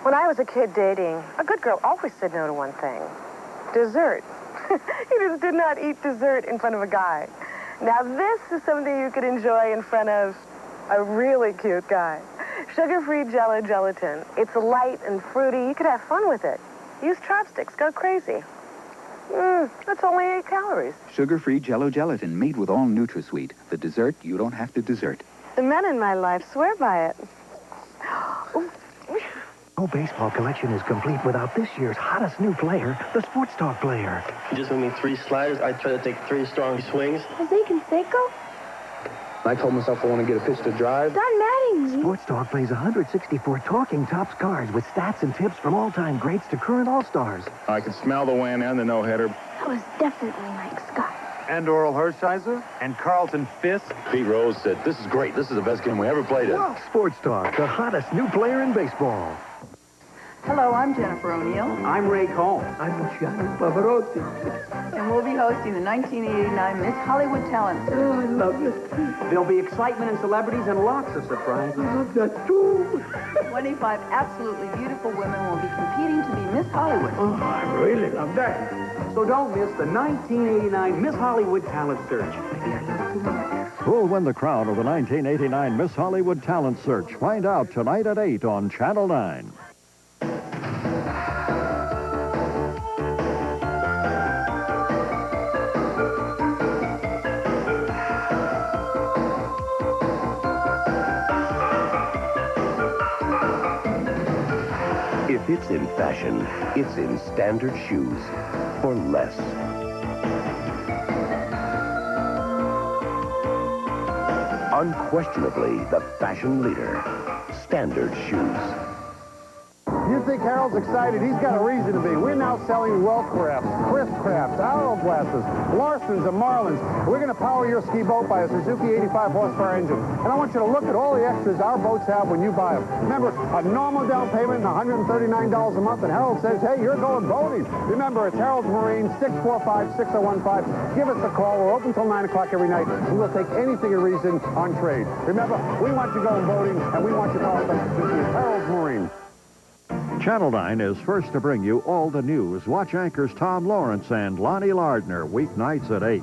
When I was a kid dating, a good girl always said no to one thing. Dessert. You just did not eat dessert in front of a guy. Now this is something you could enjoy in front of a really cute guy. Sugar-free Jell-O gelatin. It's light and fruity. You could have fun with it. Use chopsticks. Go crazy. That's only 8 calories. Sugar-free Jell-O gelatin made with all NutraSweet. The dessert you don't have to dessert. The men in my life swear by it. No baseball collection is complete without this year's hottest new player, the Sports Talk player. You just give me 3 sliders. I try to take 3 strong swings. Jose Canseco? I told myself I want to get a pitch to drive. Don Mattingly. Sports Talk plays 164 talking tops cards with stats and tips from all-time greats to current all-stars. I could smell the win and the no-hitter. That was definitely Mike Scott. And Oral Hershiser and Carlton Fisk. Pete Rose said, "This is great. This is the best game we ever played in." Sports Talk, the hottest new player in baseball. Hello, I'm Jennifer O'Neill. I'm Ray Combs. I'm Luciano Pavarotti. And we'll be hosting the 1989 Miss Hollywood Talent Search. Oh, I love this. There'll be excitement and celebrities and lots of surprises. I love that too. 25 absolutely beautiful women will be competing to be Miss Hollywood. Oh, I really love that. So don't miss the 1989 Miss Hollywood Talent Search. Maybe I love it too much. Who'll win the crown of the 1989 Miss Hollywood Talent Search? Find out tonight at 8 on Channel 9. If it's in fashion, it's in standard shoes for less. Unquestionably the fashion leader, Standard Shoes. You think Harold's excited? He's got a reason to be. We're now selling well crafts, crisp crafts, arrow glasses, Larsons and Marlins. We're going to power your ski boat by a Suzuki 85 horsepower engine. And I want you to look at all the extras our boats have when you buy them. Remember, a normal down payment and $139 a month, and Harold says, hey, you're going boating. Remember, it's Harold's Marine, 645-6015. Give us a call. We're open till 9 o'clock every night, and we'll take anything in reason on trade. Remember, we want you going boating, and we want you powered by Suzuki. It's Harold's Marine. Channel 9 is first to bring you all the news. Watch anchors Tom Lawrence and Lonnie Lardner weeknights at 8.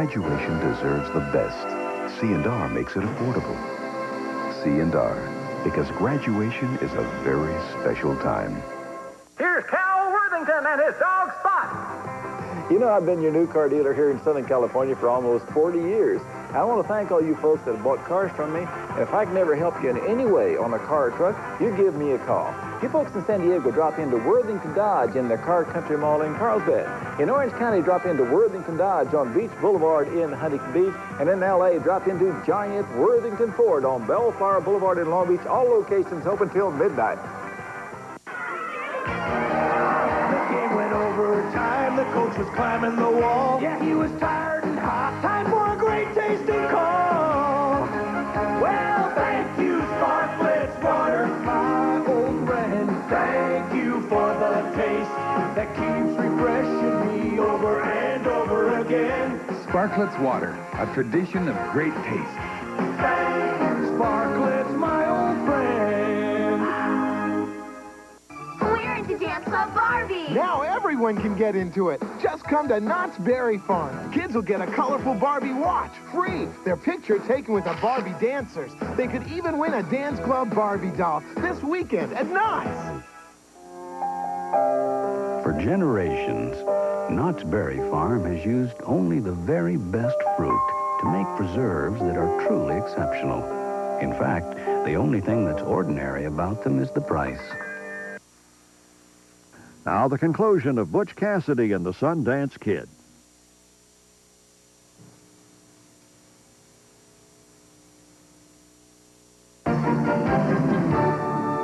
Graduation deserves the best. C&R makes it affordable. C&R, because graduation is a very special time. Here's Cal Worthington and his dog Spot. You know, I've been your new car dealer here in Southern California for almost 40 years. I want to thank all you folks that have bought cars from me. And if I can ever help you in any way on a car or truck, you give me a call. You folks in San Diego drop into Worthington Dodge in the Car Country Mall in Carlsbad. In Orange County, drop into Worthington Dodge on Beach Boulevard in Huntington Beach. And in L.A., drop into Giant Worthington Ford on Bellflower Boulevard in Long Beach. All locations open till midnight. The game went overtime. The coach was climbing the wall. Yeah, he was tired and hot. Time for a great tasting call. Well, thank you, Sparkletts water, my old friend. Thank you for the taste that keeps refreshing me over and over again. Sparkletts water, a tradition of great taste. Thank you, Sparkletts, my old friend. We're into Dance Club Barbie. Now everyone can get into it. Just come to Knott's Berry Farm. Kids will get a colorful Barbie watch, free. Their picture taken with the Barbie dancers. They could even win a Dance Club Barbie doll this weekend at Knott's. For generations, Knott's Berry Farm has used only the very best fruit to make preserves that are truly exceptional. In fact, the only thing that's ordinary about them is the price. Now the conclusion of Butch Cassidy and the Sundance Kid.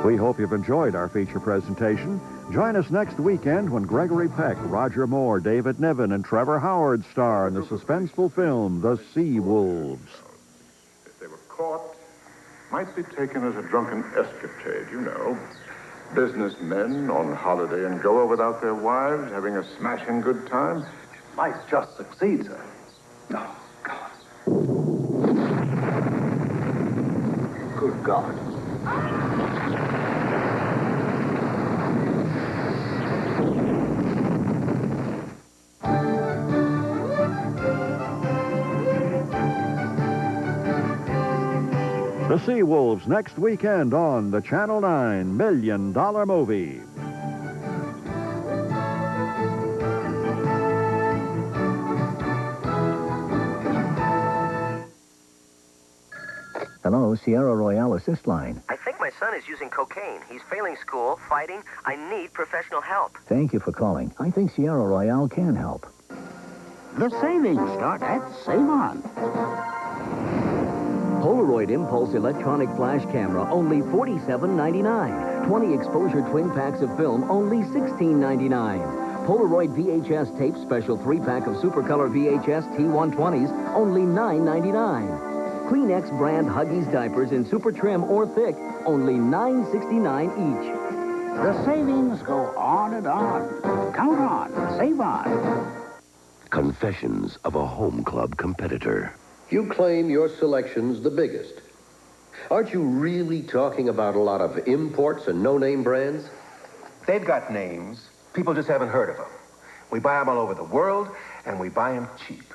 We hope you've enjoyed our feature presentation. Join us next weekend when Gregory Peck, Roger Moore, David Niven, and Trevor Howard star in the suspenseful film, The Sea Wolves. If they were caught, might be taken as a drunken escapade, you know. Businessmen on holiday and go without their wives, having a smashing good time. Might just succeed, sir. Oh, God. Good God. The Sea Wolves next weekend on the Channel 9 $1 Million Movie. Hello, Sierra Royale Assist Line. I think my son is using cocaine. He's failing school, fighting. I need professional help. Thank you for calling. I think Sierra Royale can help. The savings start at Save On. Polaroid Impulse electronic flash camera, only $47.99. 20 exposure twin packs of film, only $16.99. Polaroid VHS tape special 3-pack of Supercolor VHS T120s, only $9.99. Kleenex brand Huggies diapers in super trim or thick, only $9.69 each. The savings go on and on. Count on. Save On. Confessions of a home club competitor. You claim your selection's the biggest. Aren't you really talking about a lot of imports and no-name brands? They've got names. People just haven't heard of them. We buy them all over the world, and we buy them cheap.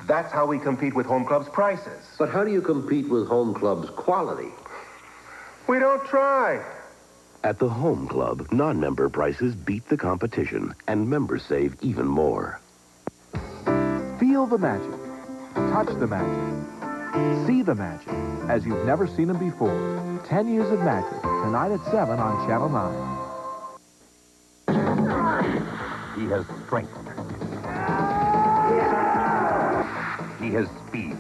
That's how we compete with Home Club's prices. But how do you compete with Home Club's quality? We don't try. At the Home Club, non-member prices beat the competition, and members save even more. Feel the magic. Touch the magic. See the magic as you've never seen them before. 10 Years of Magic, tonight at 7 on Channel 9. He has strength. He has speed.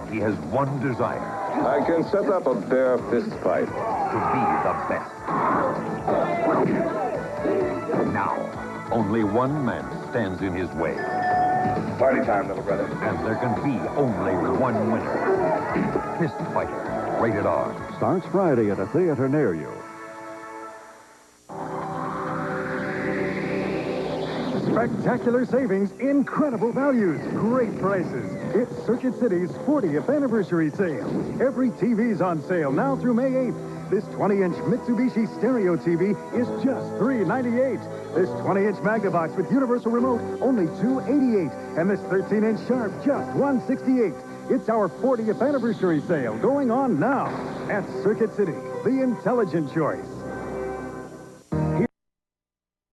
He has one desire. I can set up a bare fist fight. To be the best. Now, only one man stands in his way. Party time, little brother. And there can be only one winner. Fist Fighter, rated R. Starts Friday at a theater near you. Spectacular savings, incredible values, great prices. It's Circuit City's 40th anniversary sale. Every TV's on sale now through May 8th. This 20-inch Mitsubishi stereo TV is just $398. This 20-inch Magnavox with universal remote, only $288. And this 13-inch Sharp, just $168. It's our 40th anniversary sale going on now at Circuit City, the intelligent choice.